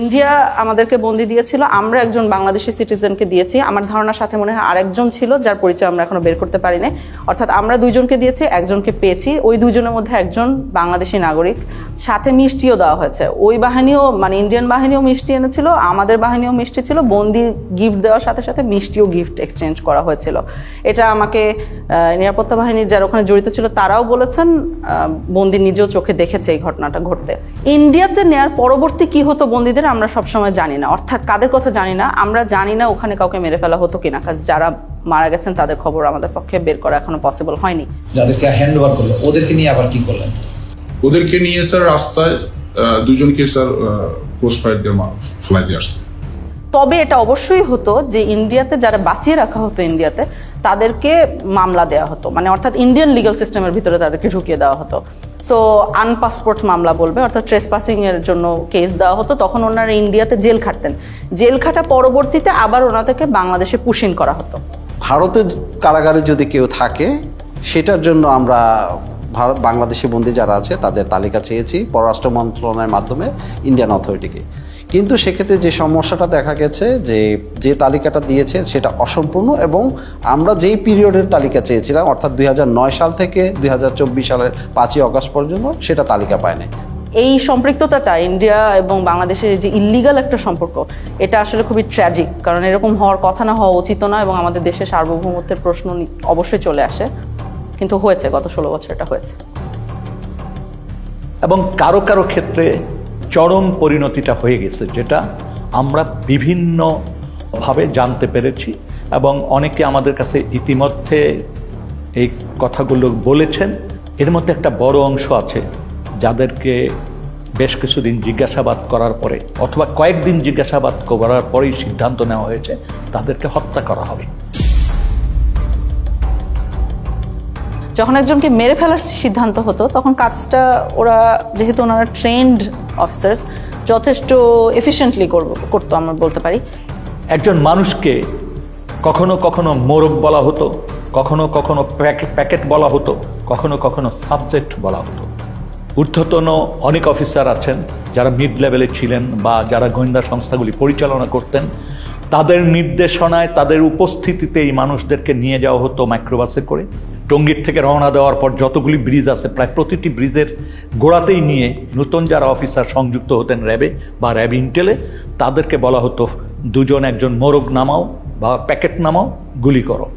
ইন্ডিয়া আমাদেরকে বন্দি দিয়েছিল, আমরা একজন বাংলাদেশি সিটিজেনকে দিয়েছি। আমার ধারণার সাথে মনে হয় আরেকজন ছিল যার পরিচয় আমরা এখনো বের করতে পারি না। অর্থাৎ আমরা দুইজনকে দিয়েছি, একজনকে পেয়েছি। ওই দুইজনের মধ্যে একজন বাংলাদেশি নাগরিক, সাথে মিষ্টিও দেওয়া হয়েছে। ওই বাহিনীও মানে ইন্ডিয়ান বাহিনীও মিষ্টি এনেছিল, আমাদের বাহিনীও মিষ্টি ছিল। বন্দির গিফট দেওয়ার সাথে সাথে মিষ্টিও গিফট এক্সচেঞ্জ করা হয়েছিল। এটা আমাকে নিরাপত্তা বাহিনীর যারা ওখানে জড়িত ছিল তারাও বলেছেন, বন্দি নিজেও চোখে দেখেছে এই ঘটনাটা ঘটতে। ইন্ডিয়াতে নেয়ার পরবর্তী কি হতো বন্দিদের আমরা সবসময় জানি না, অর্থাৎ কাদের কথা জানি না, আমরা জানি না ওখানে কাউকে মেরে ফেলা হতো কিনা, কারণ যারা মারা গেছেন তাদের খবর আমাদের পক্ষে বের করা এখনো পসিবল হয়নি। যাদেরকে হ্যান্ড ওভার করলো ওদেরকে নিয়ে আবার কি করলেন? ওদেরকে নিয়ে স্যার রাস্তায় দুজনকে স্যার ক্রস ফায়ার দিয়ে ফেলাই দিয়ে আসছে। তবে এটা অবশ্যই হতো যে ইন্ডিয়াতে যারা বাঁচিয়ে রাখা হতো ইন্ডিয়াতে তাদেরকে মামলা দেওয়া হতো, মানে অর্থাৎ ইন্ডিয়ান লিগ্যাল সিস্টেমের ভিতরে তাদেরকে ঢুকিয়ে দেওয়া হতো। সো আনপাসপোর্ট মামলা বলবে, অর্থাৎ ট্রেসপাসিং এর জন্য কেস দেওয়া হতো। তখন ওনারা ইন্ডিয়াতে জেল খাটতেন, জেল খাটা পরবর্তীতে আবার ওনাদেরকে বাংলাদেশে পুশিং করা হতো। ভারতের কারাগারে যদি কেউ থাকে সেটার জন্য আমরা বাংলাদেশি বন্দী যারা আছে তাদের তালিকা চেয়েছি পররাষ্ট্র মন্ত্রণালয়ের মাধ্যমে ইন্ডিয়ান অথরিটিকে। কিন্তু সেক্ষেত্রে যে সমস্যাটা দেখা গেছে যে তালিকাটা দিয়েছে সেটা অসম্পূর্ণ, এবং আমরা যেই পিরিয়ডের তালিকা চেয়েছিলাম অর্থাৎ 2009 সাল থেকে 2024 সালের 5ই অগস্ট পর্যন্ত সেটা তালিকা পায়নি। এই সম্পৃক্ততাটা ইন্ডিয়া এবং বাংলাদেশের যে ইল্লিগাল একটা সম্পর্ক, এটা আসলে খুবই ট্র্যাজিক, কারণ এরকম হওয়ার কথা না, হওয়া উচিত না, এবং আমাদের দেশের সার্বভৌমত্বের প্রশ্ন অবশ্যই চলে আসে। কিন্তু হয়েছে, গত 16 বছর এটা হয়েছে। এবং কারো কারো ক্ষেত্রে চরম পরিণতিটা হয়ে গেছে, যেটা আমরা বিভিন্নভাবে জানতে পেরেছি, এবং অনেকে আমাদের কাছে ইতিমধ্যে এই কথাগুলো বলেছেন। এর মধ্যে একটা বড় অংশ আছে যাদেরকে বেশ কিছুদিন জিজ্ঞাসাবাদ করার পরে অথবা কয়েকদিন জিজ্ঞাসাবাদ করার পরেই সিদ্ধান্ত নেওয়া হয়েছে তাদেরকে হত্যা করা হবে। যখন একজনকে মেরে ফেলার সিদ্ধান্ত হতো তখন কাজটা ওরা, যেহেতু ওনারা ট্রেন্ড অফিসার্স, যথেষ্ট এফিশিয়েন্টলি করতো আমরা বলতে পারি। একজন মানুষকে কখনো কখনো মোরগ বলা হতো, কখনো কখনো প্যাকেট বলা হতো, কখনো কখনো সাবজেক্ট বলা হতো। ঊর্ধ্বতন অনেক অফিসার আছেন যারা মিড লেভেলে ছিলেন বা যারা গোয়েন্দা সংস্থাগুলি পরিচালনা করতেন, তাদের নির্দেশনায় তাদের উপস্থিতিতে এই মানুষদেরকে নিয়ে যাওয়া হতো মাইক্রোবাসে করে। টঙ্গীর থেকে রওনা দেওয়ার পর যতগুলি ব্রিজ আছে প্রায় প্রতিটি ব্রিজের গোড়াতেই নিয়ে নতুন যারা অফিসার সংযুক্ত হতেন র্যাবে বা র্যাব ইন্টেলে, তাদেরকে বলা হতো দুজন একজন মোরগ নামাও বা প্যাকেট নামাও, গুলি করো।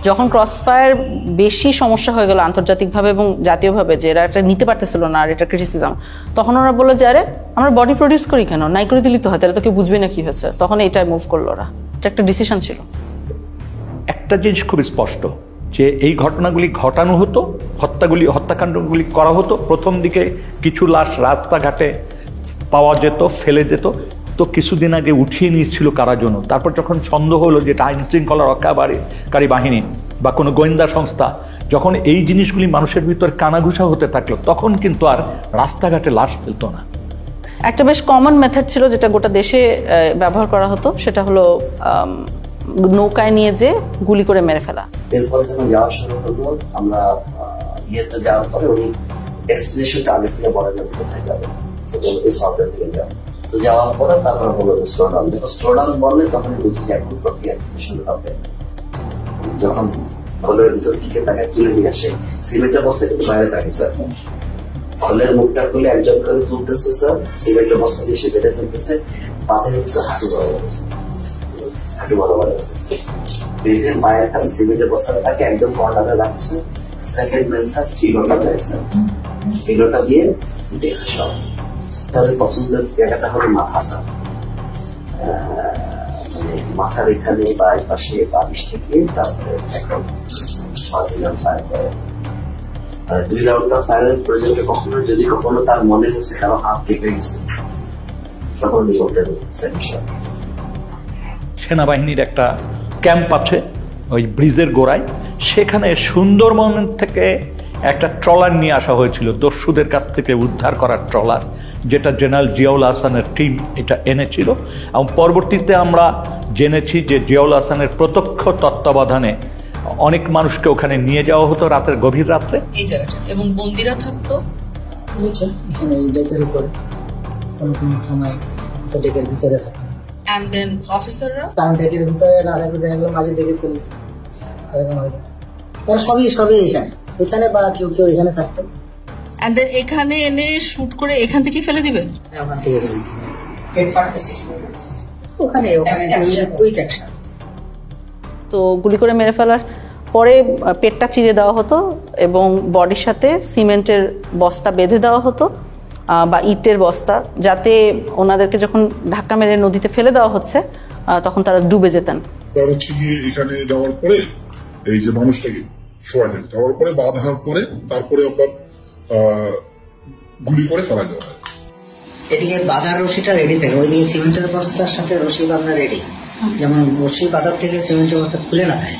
যখন ক্রসফায়ার বেশি সমস্যা হয়ে গেল আন্তর্জাতিকভাবে এবং জাতীয়ভাবে, যে এরা এটা নিতে পারতেছিল না আর এটা ক্রিটিসিজম, তখন ওরা বললো যে আরে আমরা বডি প্রডিউস করি কেন, নাই করে দিলি তো হয়, তাহলে তো কেউ বুঝবে না কি হয়েছে। তখন এইটাই মুভ করলো ওরা, এটা একটা ডিসিশন ছিল। একটা জিনিস খুব স্পষ্ট যে এই ঘটনাগুলি ঘটানো হতো, হত্যাকাণ্ডগুলি করা হতো। প্রথম দিকে কিছু লাশ রাস্তাঘাটে পাওয়া যেত, ফেলে যেত, তো কিছুদিন আগে উঠিয়ে নিয়েছিল কারা জন্য। তারপর যখন সন্দেহ হলো যে এটা আইন শৃঙ্খলা রক্ষাকারী বাহিনী বা কোনো গোয়েন্দা সংস্থা, যখন এই জিনিসগুলি মানুষের ভিতর কানাঘুষা হতে থাকলো, তখন কিন্তু আর রাস্তাঘাটে লাশ ফেলতো না। একটা বেশ কমন মেথড ছিল যেটা গোটা দেশে ব্যবহার করা হতো, সেটা হলো নৌকায় নিয়ে যে গুলি করে মেরে ফেলা। এরপরে যখন যাওয়া শুরু হলো, আমরা ইয়েতে যাওয়ার পরে উনি ডেস্টিনেশনটা আগে থেকে বলে দেন কোথায় যাবে, সাউথের দিকে যাবে। তো যাওয়ার পরে তারপরে বললো স্লোডাউন, দেখো স্লোডাউন বললে তখন বুঝি যে একটু প্রক্রিয়া শুরু হবে। যখন ঘরের ভিতর দিকে তাকে তুলে নিয়ে আসে, সিমেন্টের বস্তা কিন্তু বাইরে থাকে স্যার, ঘরের মুখটা খুলে একজন করে তুলতেছে স্যার, সিমেন্টের বস্তা দিয়ে সে বেঁধে ফেলতেছে, পাথরে কিছু হাঁটু বড় হয়েছে, মায়ের কাছে সিমেন্টের বস্তাটা তাকে একদম কর্নারে রাখছে। সেকেন্ড ম্যান স্যার ট্রিগরটা দেয় স্যার, ট্রিগরটা দিয়ে উঠেছে সব। তাদের পছন্দের জায়গাটা হলো মাথা স্যার, মাথার এখানে বা এই পাশে বালিশ থেকে তারপরে একদম ফায়ার করে। 2 রাউন্ডার ফায়ারের প্রয়োজনে কখনো যদি কখনো তার মনে হচ্ছে কারো হাত কেটে গেছে তখন উনি বলতেন সেনাবাহিনীর একটা ক্যাম্প আছে ওই ব্রিজের গোড়ায়, সেখানে সুন্দরবন থেকে একটা ট্রলার নিয়ে আসা হয়েছিল, দস্যুদের কাছ থেকে উদ্ধার করার ট্রলার, যেটা জেনারেল জিয়াউল হাসানের টিম এটা এনেছিল। এবং পরবর্তীতে আমরা জেনেছি যে জিয়াউল হাসানের প্রত্যক্ষ তত্ত্বাবধানে অনেক মানুষকে ওখানে নিয়ে যাওয়া হতো রাতের গভীর রাত্রে। এই জায়গাটা এবং বন্দিরা থাকতো এখানে ডেকের উপর, কোনো কোনো সময় ডেকের ভিতরে থাকতো। And then অফিসাররা কারণ ডেকের ভিতরে না থাকলে দেখা গেলো মাঝে দেখে ফেল, এরকম হয়। ওরা সবই এখানে বা কেউ এখানে থাকতো। And then এখানে এনে শুট করে এখান থেকে ফেলে দিবে, ওখান থেকে পেট ফাটতেছে ওখানে কুইক অ্যাকশন। তো গুলি করে মেরে ফেলার পরে পেটটা চিরে দেওয়া হতো এবং বডির সাথে সিমেন্টের বস্তা বেঁধে দেওয়া হতো বা ইটের বস্তা, যাতে ওনাদেরকে যখন ধাক্কা মেরে নদীতে ফেলে দেওয়া হচ্ছে তখন তারা ডুবে যেতেন। এখানে যাওয়ার পরে এই যে মানুষটাকে শোয়ালেন, যাওয়ার পরে বাঁধার পরে তারপরে আপনার গুলি করে ফেলা দেওয়া হয়। এদিকে বাঁধার রশিটা রেডি থাকে, ওইদিকে সিমেন্টের বস্তার সাথে রশি বাঁধা রেডি, যেমন রশি বাঁধার থেকে সিমেন্টের বস্তা খুলে না যায়।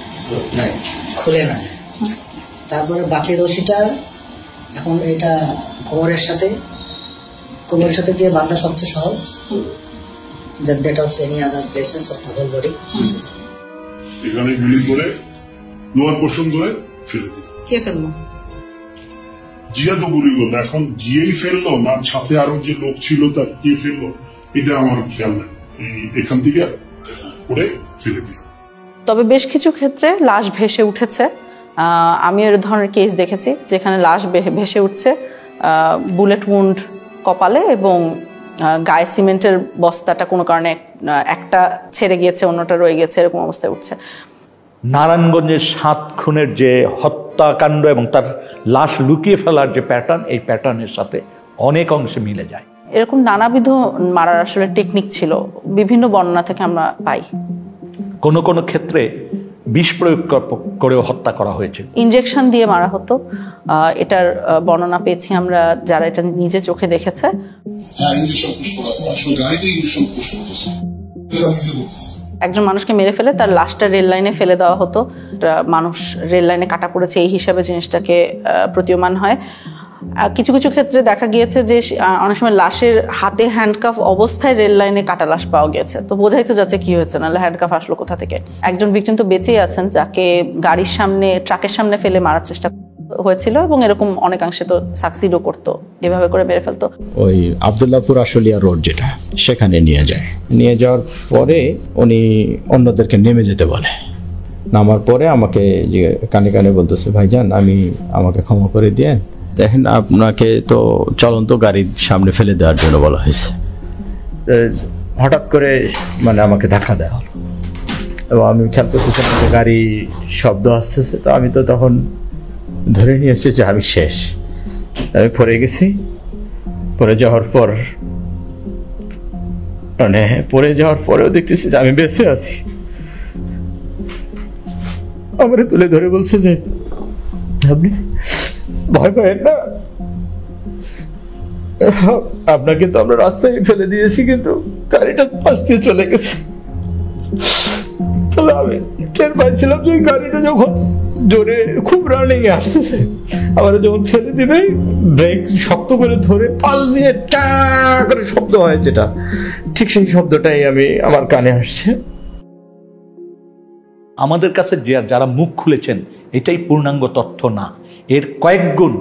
তারপরে বাকি রশিটা এখন এটা কোমরের সাথে দিয়ে বাঁধা সবচেয়ে সহজ। that of any other places of the whole body. এখানে গুলি করে লোয়ার পোর্শন ধরে ফেলে দিল। কে ফেললো? জিয়া তো গুলি করলো, এখন জিয়েই ফেললো না সাথে আরো যে লোক ছিল তার কে ফেললো এটা আমার খেয়াল নাই, এখান থেকে করে ফেলে দিল। তবে বেশ কিছু ক্ষেত্রে লাশ ভেসে উঠেছে, আমি এর ধরনের কেস দেখেছি যেখানে লাশ ভেসে উঠছে বুলেট উন্ড কপালে এবং গায়ে সিমেন্টের বস্তাটা কোনো কারণে একটা ছেড়ে গিয়েছে, অন্যটা রয়ে গেছে, এরকম অবস্থায় উঠছে। নারায়ণগঞ্জের 7 খুনের যে হত্যাকাণ্ড এবং তার লাশ লুকিয়ে ফেলার যে প্যাটার্ন, এই প্যাটার্নের সাথে অনেক অংশে মিলে যায়। এরকম নানাবিধ মারার আসলে টেকনিক ছিল, বিভিন্ন বর্ণনা থেকে আমরা পাই। কোনো কোনো ক্ষেত্রে বিষ প্রয়োগ করেও হত্যা করা হয়েছে, ইনজেকশন দিয়ে মারা হতো, এটার বর্ণনা পেয়েছি আমরা যারা এটা নিজে চোখে দেখেছে। একজন মানুষকে মেরে ফেলে তার লাশটা রেল লাইনে ফেলে দেওয়া হতো, মানুষ রেল লাইনে কাটা পড়েছে এই হিসাবে জিনিসটাকে প্রতীয়মান হয়। কিছু কিছু ক্ষেত্রে দেখা গিয়েছে যে অনেক সময় লাশের হাতে হ্যান্ডকাফ অবস্থায় রেল লাইনে কাটা লাশ পাওয়া গেছে, তো বোঝাই তো যাচ্ছে কি হয়েছে, নাহলে হ্যান্ডকাফ আসলো কোথা থেকে। একজন ভিকটিম তো বেঁচেই আছেন যাকে গাড়ির সামনে ট্রাকের সামনে ফেলে মারার চেষ্টা হয়েছিল এবং এরকম অনেকাংশে তো সাকসিডও করতো, এভাবে করে মেরে ফেলতো। ওই আবদুল্লাহপুর আশুলিয়া রোড যেটা, সেখানে নিয়ে যাওয়ার পরে উনি অন্যদেরকে নেমে যেতে বলে। নামার পরে আমাকে যে কানে কানে বলতেছে, ভাইজান আমাকে ক্ষমা করে দিয়ে দেখেন, আপনাকে তো চলন্ত গাড়ির সামনে ফেলে দেওয়ার জন্য বলা হয়েছে। হঠাৎ করে আমাকে ধাক্কা দেওয়া হলো এবং আমি খেয়াল করতেছি গাড়ি শব্দ আসতেছে, তো আমি তো তখন ধরে নিয়েছি যে আমি শেষ, আমি পড়ে গেছি। পড়ে যাওয়ার পরেও দেখতেছি যে আমি বেঁচে আছি। আমার তুলে ধরে বলছে যে আপনি ভয় পাবেন না, আপনাকে তো আমরা রাস্তায় ফেলে দিয়েছি কিন্তু গাড়িটা পাশ দিয়ে চলে গেছে। তাহলে আমি টের পাইছিলাম যে গাড়িটা যখন জোরে খুব রানিং এ আসতেছে, আবার যখন ফেলে দিবে ব্রেক শক্ত করে ধরে পাশ দিয়ে টা করে শব্দ হয়, যেটা ঠিক সেই শব্দটাই আমার কানে আসছে। আমাদের কাছে যারা মুখ খুলেছেন এটাই পূর্ণাঙ্গ তথ্য না, এর কয়েক গুণ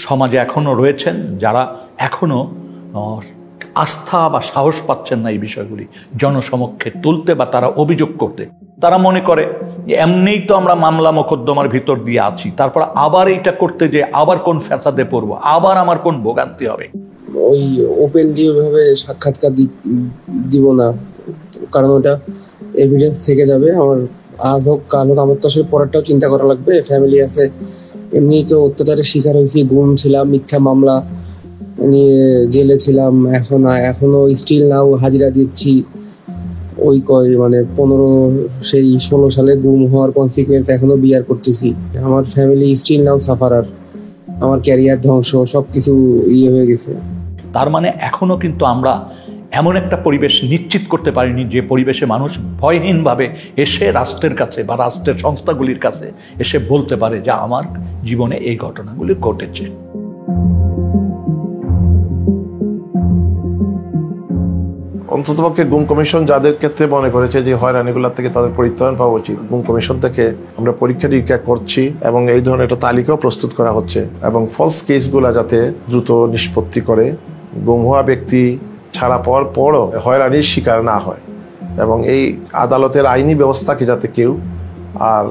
সমাজে এখনো রয়েছেন যারা এখনো আস্থা বা সাহস পাচ্ছেন না এই বিষয়গুলি জনসমক্ষে তুলতে বা তারা অভিযোগ করতে। তারা মনে করে যে এমনিই তো আমরা মামলা মোকদ্দমার ভিতর দিয়ে আছি, তারপর আবার এইটা করতে যে আবার কোন ফ্যাসাদে পড়বো, আবার আমার কোন ভোগান্তি হবে। ওই ওপেনলি ওইভাবে সাক্ষাৎকার দিব না, কারণ ওটা এভিডেন্স থেকে যাবে। আমার আজ হোক কাল হোক আমার তো আসলে পরেরটাও চিন্তা করা লাগবে, ফ্যামিলি আছে। এমনি তো অত্যাচারের শিকার হয়েছি, গুম ছিলাম, মিথ্যা মামলা নিয়ে জেলে ছিলাম, এখনো স্টিল নাও হাজিরা দিচ্ছি। ওই 16 সালে গুম হওয়ার কনসিকুয়েন্স এখনো বিয়ার করতেছি। আমার ফ্যামিলি স্টিল নাও সাফারার। আমার ক্যারিয়ার ধ্বংস, সবকিছু ইয়ে হয়ে গেছে। তার মানে এখনো কিন্তু আমরা এমন একটা পরিবেশ নিশ্চিত করতে পারিনি যে পরিবেশে মানুষ ভয়হীনভাবে এসে রাষ্ট্রের কাছে বা রাষ্ট্রের সংস্থাগুলির কাছে এসে বলতে পারে যে আমার জীবনে এই ঘটনাগুলি ঘটেছে। অন্ততপক্ষে গুম কমিশন যাদের ক্ষেত্রে মনে করেছে যে হয়রানিগুলোর থেকে তাদের পরিত্রাণ পাওয়া উচিত, গুম কমিশন থেকে আমরা পরীক্ষা নিরীক্ষা করছি এবং এই ধরনের একটা তালিকাও প্রস্তুত করা হচ্ছে এবং ফলস কেসগুলো যাতে দ্রুত নিষ্পত্তি করে গুম হওয়া ব্যক্তি ছাড়া পাওয়ার পরও হয়রানির শিকার না হয় এবং এই আদালতের আইনি ব্যবস্থাকে যাতে কেউ আর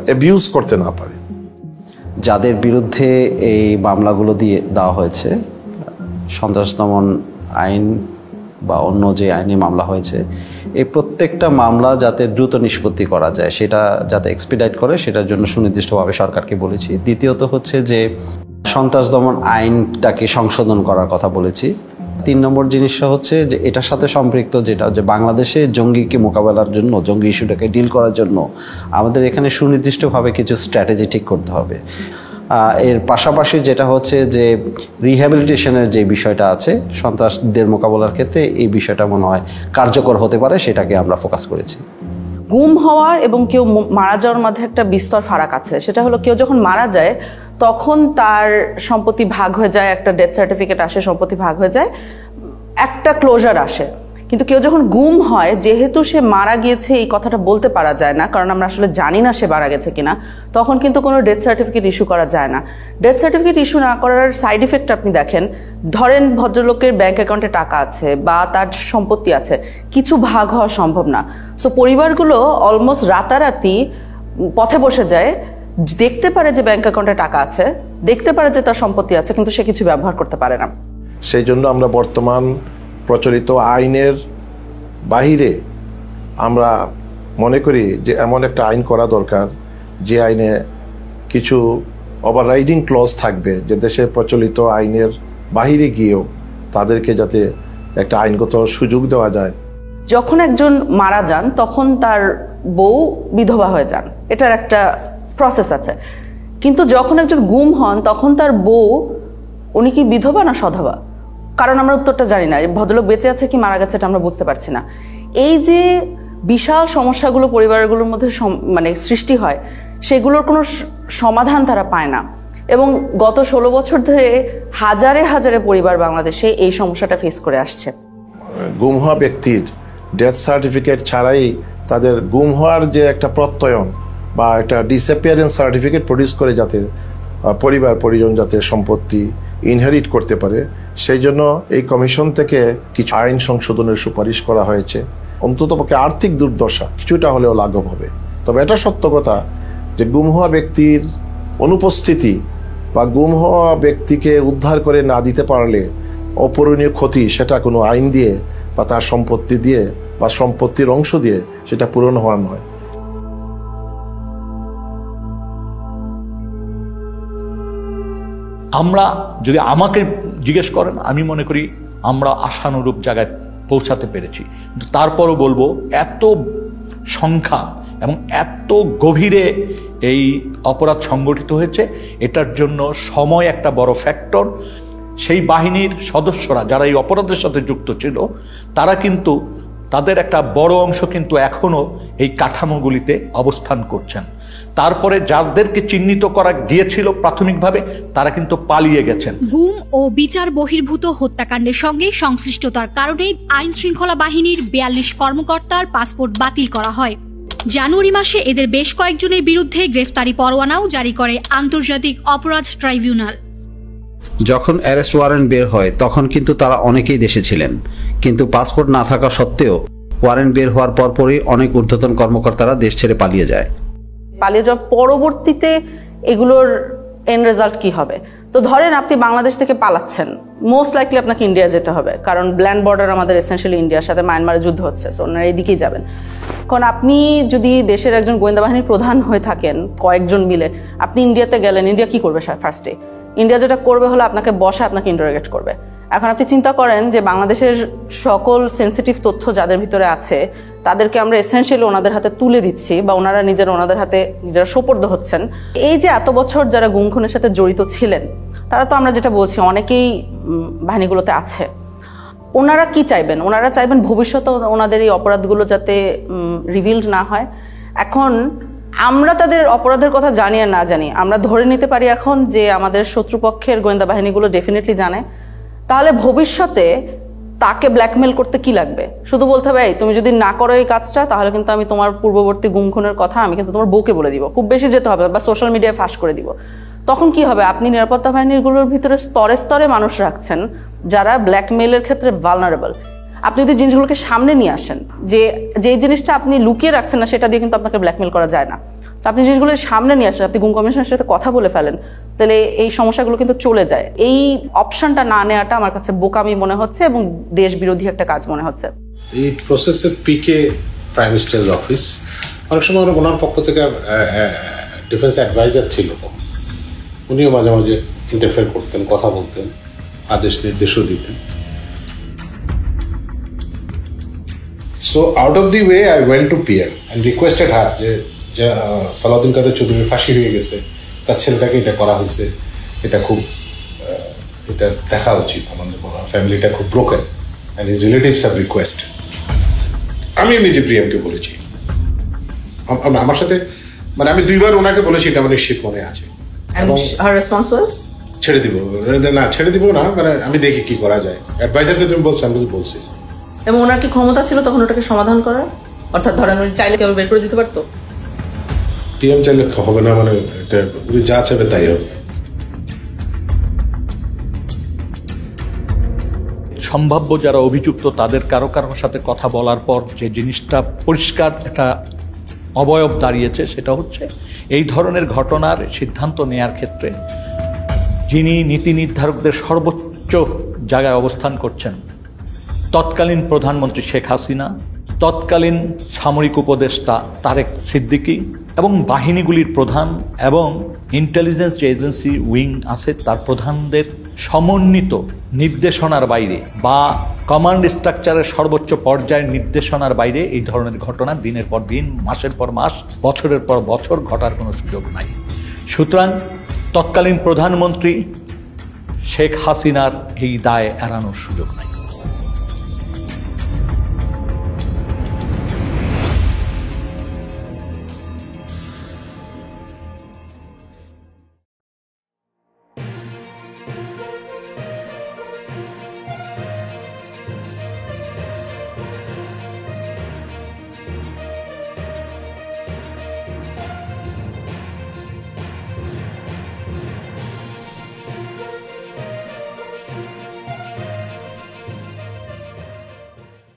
অ্যাবিউজ করতে না পারে। যাদের বিরুদ্ধে এই মামলাগুলো দিয়ে দেওয়া হয়েছে, সন্ত্রাস দমন আইন বা অন্য যে আইনি মামলা হয়েছে, এই প্রত্যেকটা মামলা যাতে দ্রুত নিষ্পত্তি করা যায়, সেটা যাতে এক্সপিডাইট করে, সেটার জন্য সুনির্দিষ্টভাবে সরকারকে বলেছি। দ্বিতীয়ত হচ্ছে যে সন্ত্রাস দমন আইনটাকে সংশোধন করার কথা বলেছি। 3 নম্বর জিনিসটা হচ্ছে যে এটার সাথে সম্পৃক্ত যেটা যে বাংলাদেশে জঙ্গিকে মোকাবেলার জন্য, জঙ্গি ইস্যুটাকে ডিল করার জন্য আমাদের এখানে সুনির্দিষ্টভাবে কিছু স্ট্র্যাটেজি ঠিক করতে হবে। এর পাশাপাশি যেটা হচ্ছে যে রিহ্যাবিলিটেশনের যে বিষয়টা আছে সন্ত্রাসদের মোকাবেলার ক্ষেত্রে, এই বিষয়টা মনে হয় কার্যকর হতে পারে, সেটাকে আমরা ফোকাস করেছি। গুম হওয়া এবং কেউ মারা যাওয়ার মধ্যে একটা বিস্তর ফারাক আছে। সেটা হলো কেউ যখন মারা যায় তখন তার সম্পত্তি ভাগ হয়ে যায়, একটা ডেথ সার্টিফিকেট আসে, সম্পত্তি ভাগ হয়ে যায়, একটা ক্লোজার আসে। কিন্তু কেউ যখন গুম হয়, যেহেতু সে মারা গিয়েছে এই কথাটা বলতে পারা যায় না, কারণ আমরা আসলে জানি না সে মারা গেছে কিনা, তখন কিন্তু কোনো ডেথ সার্টিফিকেট ইস্যু করা যায় না। ডেথ সার্টিফিকেট ইস্যু না করার সাইড ইফেক্ট আপনি দেখেন, ধরেন ভদ্রলোকের ব্যাংক অ্যাকাউন্টে টাকা আছে বা তার সম্পত্তি আছে, কিছু ভাগ হওয়া সম্ভব না। সো পরিবারগুলো অলমোস্ট রাতারাতি পথে বসে যায়, দেখতে পারে যে ব্যাংক অ্যাকাউন্টে টাকা আছে, দেখতে পারে যে তার সম্পত্তি আছে, কিন্তু সে কিছু ব্যবহার করতে পারে না। সেই জন্য আমরা বর্তমান প্রচলিত আইনের বাহিরে আমরা মনে করি যে এমন একটা আইন করা দরকার যে আইনে কিছু ওভাররাইডিং ক্লজ থাকবে, যে দেশের প্রচলিত আইনের বাহিরে গিয়েও তাদেরকে যাতে একটা আইনগত সুযোগ দেওয়া যায়। যখন একজন মারা যান তখন তার বউ বিধবা হয়ে যান, এটার একটা প্রসেস আছে। কিন্তু যখন একজন গুম হন তখন তার বউ, উনি কি বিধবা না সধবা? কারণ আমরা উত্তরটা জানি না। ভদ্রলোক বেঁচে আছে কি মারা গেছে এটা আমরা বুঝতে পারছি না। এই যে বিশাল সমস্যাগুলো পরিবারগুলোর মধ্যে মানে সৃষ্টি হয়, সেগুলোর কোনো সমাধান তারা পায় না। এবং গত 16 বছর ধরে হাজারে হাজারে পরিবার বাংলাদেশে এই সমস্যাটা ফেস করে আসছে। গুম হওয়া ব্যক্তির ডেথ সার্টিফিকেট ছাড়াই তাদের গুম হওয়ার যে একটা প্রত্যয়ন বা একটা ডিসঅ্যাপিয়ারেন্স সার্টিফিকেট প্রডিউস করে যাতে পরিবার পরিজন যাতে সম্পত্তি ইনহেরিট করতে পারে, সেই জন্য এই কমিশন থেকে কিছু আইন সংশোধনের সুপারিশ করা হয়েছে। অন্ততপক্ষে আর্থিক দুর্দশা কিছুটা হলেও লাঘব হবে। তবে এটা সত্য কথা যে গুম হওয়া ব্যক্তির অনুপস্থিতি বা গুম হওয়া ব্যক্তিকে উদ্ধার করে না দিতে পারলে অপূরণীয় ক্ষতি সেটা কোনো আইন দিয়ে বা তার সম্পত্তি দিয়ে বা সম্পত্তির অংশ দিয়ে সেটা পূরণ হওয়ার নয়। আমরা যদি আমাকে জিজ্ঞেস করেন, আমি মনে করি আমরা আশানুরূপ জায়গায় পৌঁছাতে পেরেছি। কিন্তু তারপরও বলবো, এত সংখ্যা এবং এত গভীরে এই অপরাধ সংগঠিত হয়েছে, এটার জন্য সময় একটা বড় ফ্যাক্টর। সেই বাহিনীর সদস্যরা যারা এই অপরাধের সাথে যুক্ত ছিল, তারা কিন্তু তাদের একটা বড় অংশ কিন্তু এখনো এই কাঠামোগুলিতে অবস্থান করছেন। তারপরে যাদেরকে চিহ্নিত করা গিয়েছিল প্রাথমিকভাবে, তারা কিন্তু পালিয়ে গেছেন। গুম ও বিচার বহির্ভূত হত্যাকাণ্ডের সঙ্গে সংশ্লিষ্টতার কারণে আইন শৃঙ্খলা বাহিনীর 42 কর্মকর্তার পাসপোর্ট বাতিল করা হয়। জানুয়ারি মাসে এদের বেশ কয়েকজনের বিরুদ্ধে গ্রেফতারি পরোয়ানাও জারি করে আন্তর্জাতিক অপরাধ ট্রাইব্যুনাল। যখন অ্যারেস্ট ওয়ারেন্ট বের হয় তখন কিন্তু তারা অনেকেই দেশে ছিলেন, কিন্তু পাসপোর্ট না থাকা সত্ত্বেও ওয়ারেন্ট বের হওয়ার পরপরই অনেক ঊর্ধ্বতন কর্মকর্তারা দেশ ছেড়ে পালিয়ে যায়। পালিয়ে যাওয়ার পরবর্তীতে এগুলোর এন্ড রেজাল্ট কি হবে? তো ধরেন আপনি বাংলাদেশ থেকে পালাচ্ছেন, মোস্ট লাইকলি আপনাকে ইন্ডিয়া যেতে হবে, কারণ ল্যান্ড বর্ডার আমাদের এসেনশিয়ালি ইন্ডিয়ার সাথে, মায়ানমারের যুদ্ধ হচ্ছে, সো ওনারা এদিকেই যাবেন। কারণ আপনি যদি দেশের একজন গোয়েন্দা বাহিনীর প্রধান হয়ে থাকেন, কয়েকজন মিলে আপনি ইন্ডিয়াতে গেলেন, ইন্ডিয়া কি করবে ফার্স্টে? ইন্ডিয়া যেটা করবে হলো আপনাকে বসে আপনাকে ইন্টারোগেট করবে। এখন আপনি চিন্তা করেন যে বাংলাদেশের সকল সেন্সিটিভ তথ্য যাদের ভিতরে আছে তাদেরকে আমরা এসেনশিয়ালি ওনাদের হাতে তুলে দিচ্ছি বা ওনারা ওনাদের হাতে নিজেরা সোপর্দ হচ্ছেন। এই যে এত বছর যারা গুম খুনের সাথে জড়িত ছিলেন তারা তো আমরা যেটা বলছি অনেকেই বাহিনীগুলোতে আছে। ওনারা কি চাইবেন? ওনারা চাইবেন ভবিষ্যতে ওনাদের এই অপরাধগুলো যাতে রিভিলড না হয়। এখন আমরা তাদের অপরাধের কথা জানি আর না জানি, আমরা ধরে নিতে পারি এখন যে আমাদের শত্রুপক্ষের গোয়েন্দা বাহিনীগুলো ডেফিনেটলি জানে। তাহলে ভবিষ্যতে তাকে ব্ল্যাকমেল করতে কি লাগবে? শুধু বলতে হবে তুমি যদি না করো এই কাজটা তাহলে কিন্তু আমি তোমার পূর্ববর্তী গুম খুনের কথা আমি কিন্তু তোমার বউকে বলে দিব, খুব বেশি যেতে হবে বা সোশ্যাল মিডিয়ায় ফাঁস করে দিব। তখন কি হবে? আপনি নিরাপত্তা বাহিনীগুলোর ভিতরে স্তরে স্তরে মানুষ রাখছেন যারা ব্ল্যাকমেইলের ক্ষেত্রে ভালনারেবল। আপনি যদি জিনিসগুলোকে সামনে নিয়ে আসেন, যে জিনিসটা আপনি লুকিয়ে রাখছেন না সেটা দিয়ে কিন্তু আপনাকে ব্ল্যাকমেইল করা যায় না। তো আপনি জিনিসগুলো সামনে নিয়ে আসেন, আপনি গুম কমিশনের সাথে কথা বলে ফেলেন, তাহলে এই সমস্যাগুলো কিন্তু চলে যায়। এই অপশনটা না নেওয়াটা আমার কাছে বোকামি মনে হচ্ছে এবং দেশ বিরোধী একটা কাজ মনে হচ্ছে। এই প্রসেসের পিকে প্রাইম মিনিস্টার্স অফিস, অনেক সময় ওনার পক্ষ থেকে ডিফেন্স অ্যাডভাইজার ছিল, তো উনিও মাঝে মাঝে ইন্টারফেয়ার করতেন, কথা বলতেন, আদেশ নির্দেশও দিতেন। So out of the way I went two PM and requested her যে সালাউদ্দিন কাদের চৌধুরীর ফাঁসি হয়ে গেছে, তার ছেলেটাকে এটা করা হয়েছে, এটা খুব এটা দেখা উচিত, আমাদের ফ্যামিলিটা খুব broken and his relatives have requested. আমি নিজে প্রিয়ামকে বলেছি, আমার সাথে মানে আমি 2 বার ওনাকে বলেছি, এটা আমার নিশ্চিত মনে আছে। ছেড়ে দিব না, ছেড়ে দিব না, মানে আমি দেখি কি করা যায়। অ্যাডভাইজারকে তুমি বলছো, আমি বলছি। এবং ওনার কি ক্ষমতা ছিল তখন ওটাকে সমাধান করার? অর্থাৎ ধরেন উনি চাইলে কেউ বের করে দিতে পারতো? পিএম চাইলে হবে না, মানে এটা উনি যা চাইবে তাই হবে। সম্ভাব্য যারা অভিযুক্ত তাদের কারো সাথে কথা বলার পর যে জিনিসটা পরিষ্কার একটা অবয়ব দাঁড়িয়েছে সেটা হচ্ছে এই ধরনের ঘটনার সিদ্ধান্ত নেয়ার ক্ষেত্রে যিনি নীতি নির্ধারকদের সর্বোচ্চ জায়গায় অবস্থান করছেন, তৎকালীন প্রধানমন্ত্রী শেখ হাসিনা, তৎকালীন সামরিক উপদেষ্টা তারেক সিদ্দিকী এবং বাহিনীগুলির প্রধান এবং ইন্টেলিজেন্স যে এজেন্সি উইং আছে তার প্রধানদের সমন্বিত নির্দেশনার বাইরে বা কমান্ড স্ট্রাকচারের সর্বোচ্চ পর্যায়ের নির্দেশনার বাইরে এই ধরনের ঘটনা দিনের পর দিন, মাসের পর মাস, বছরের পর বছর ঘটার কোনো সুযোগ নাই। সুতরাং তৎকালীন প্রধানমন্ত্রী শেখ হাসিনার এই দায় এড়ানোর সুযোগ নাই।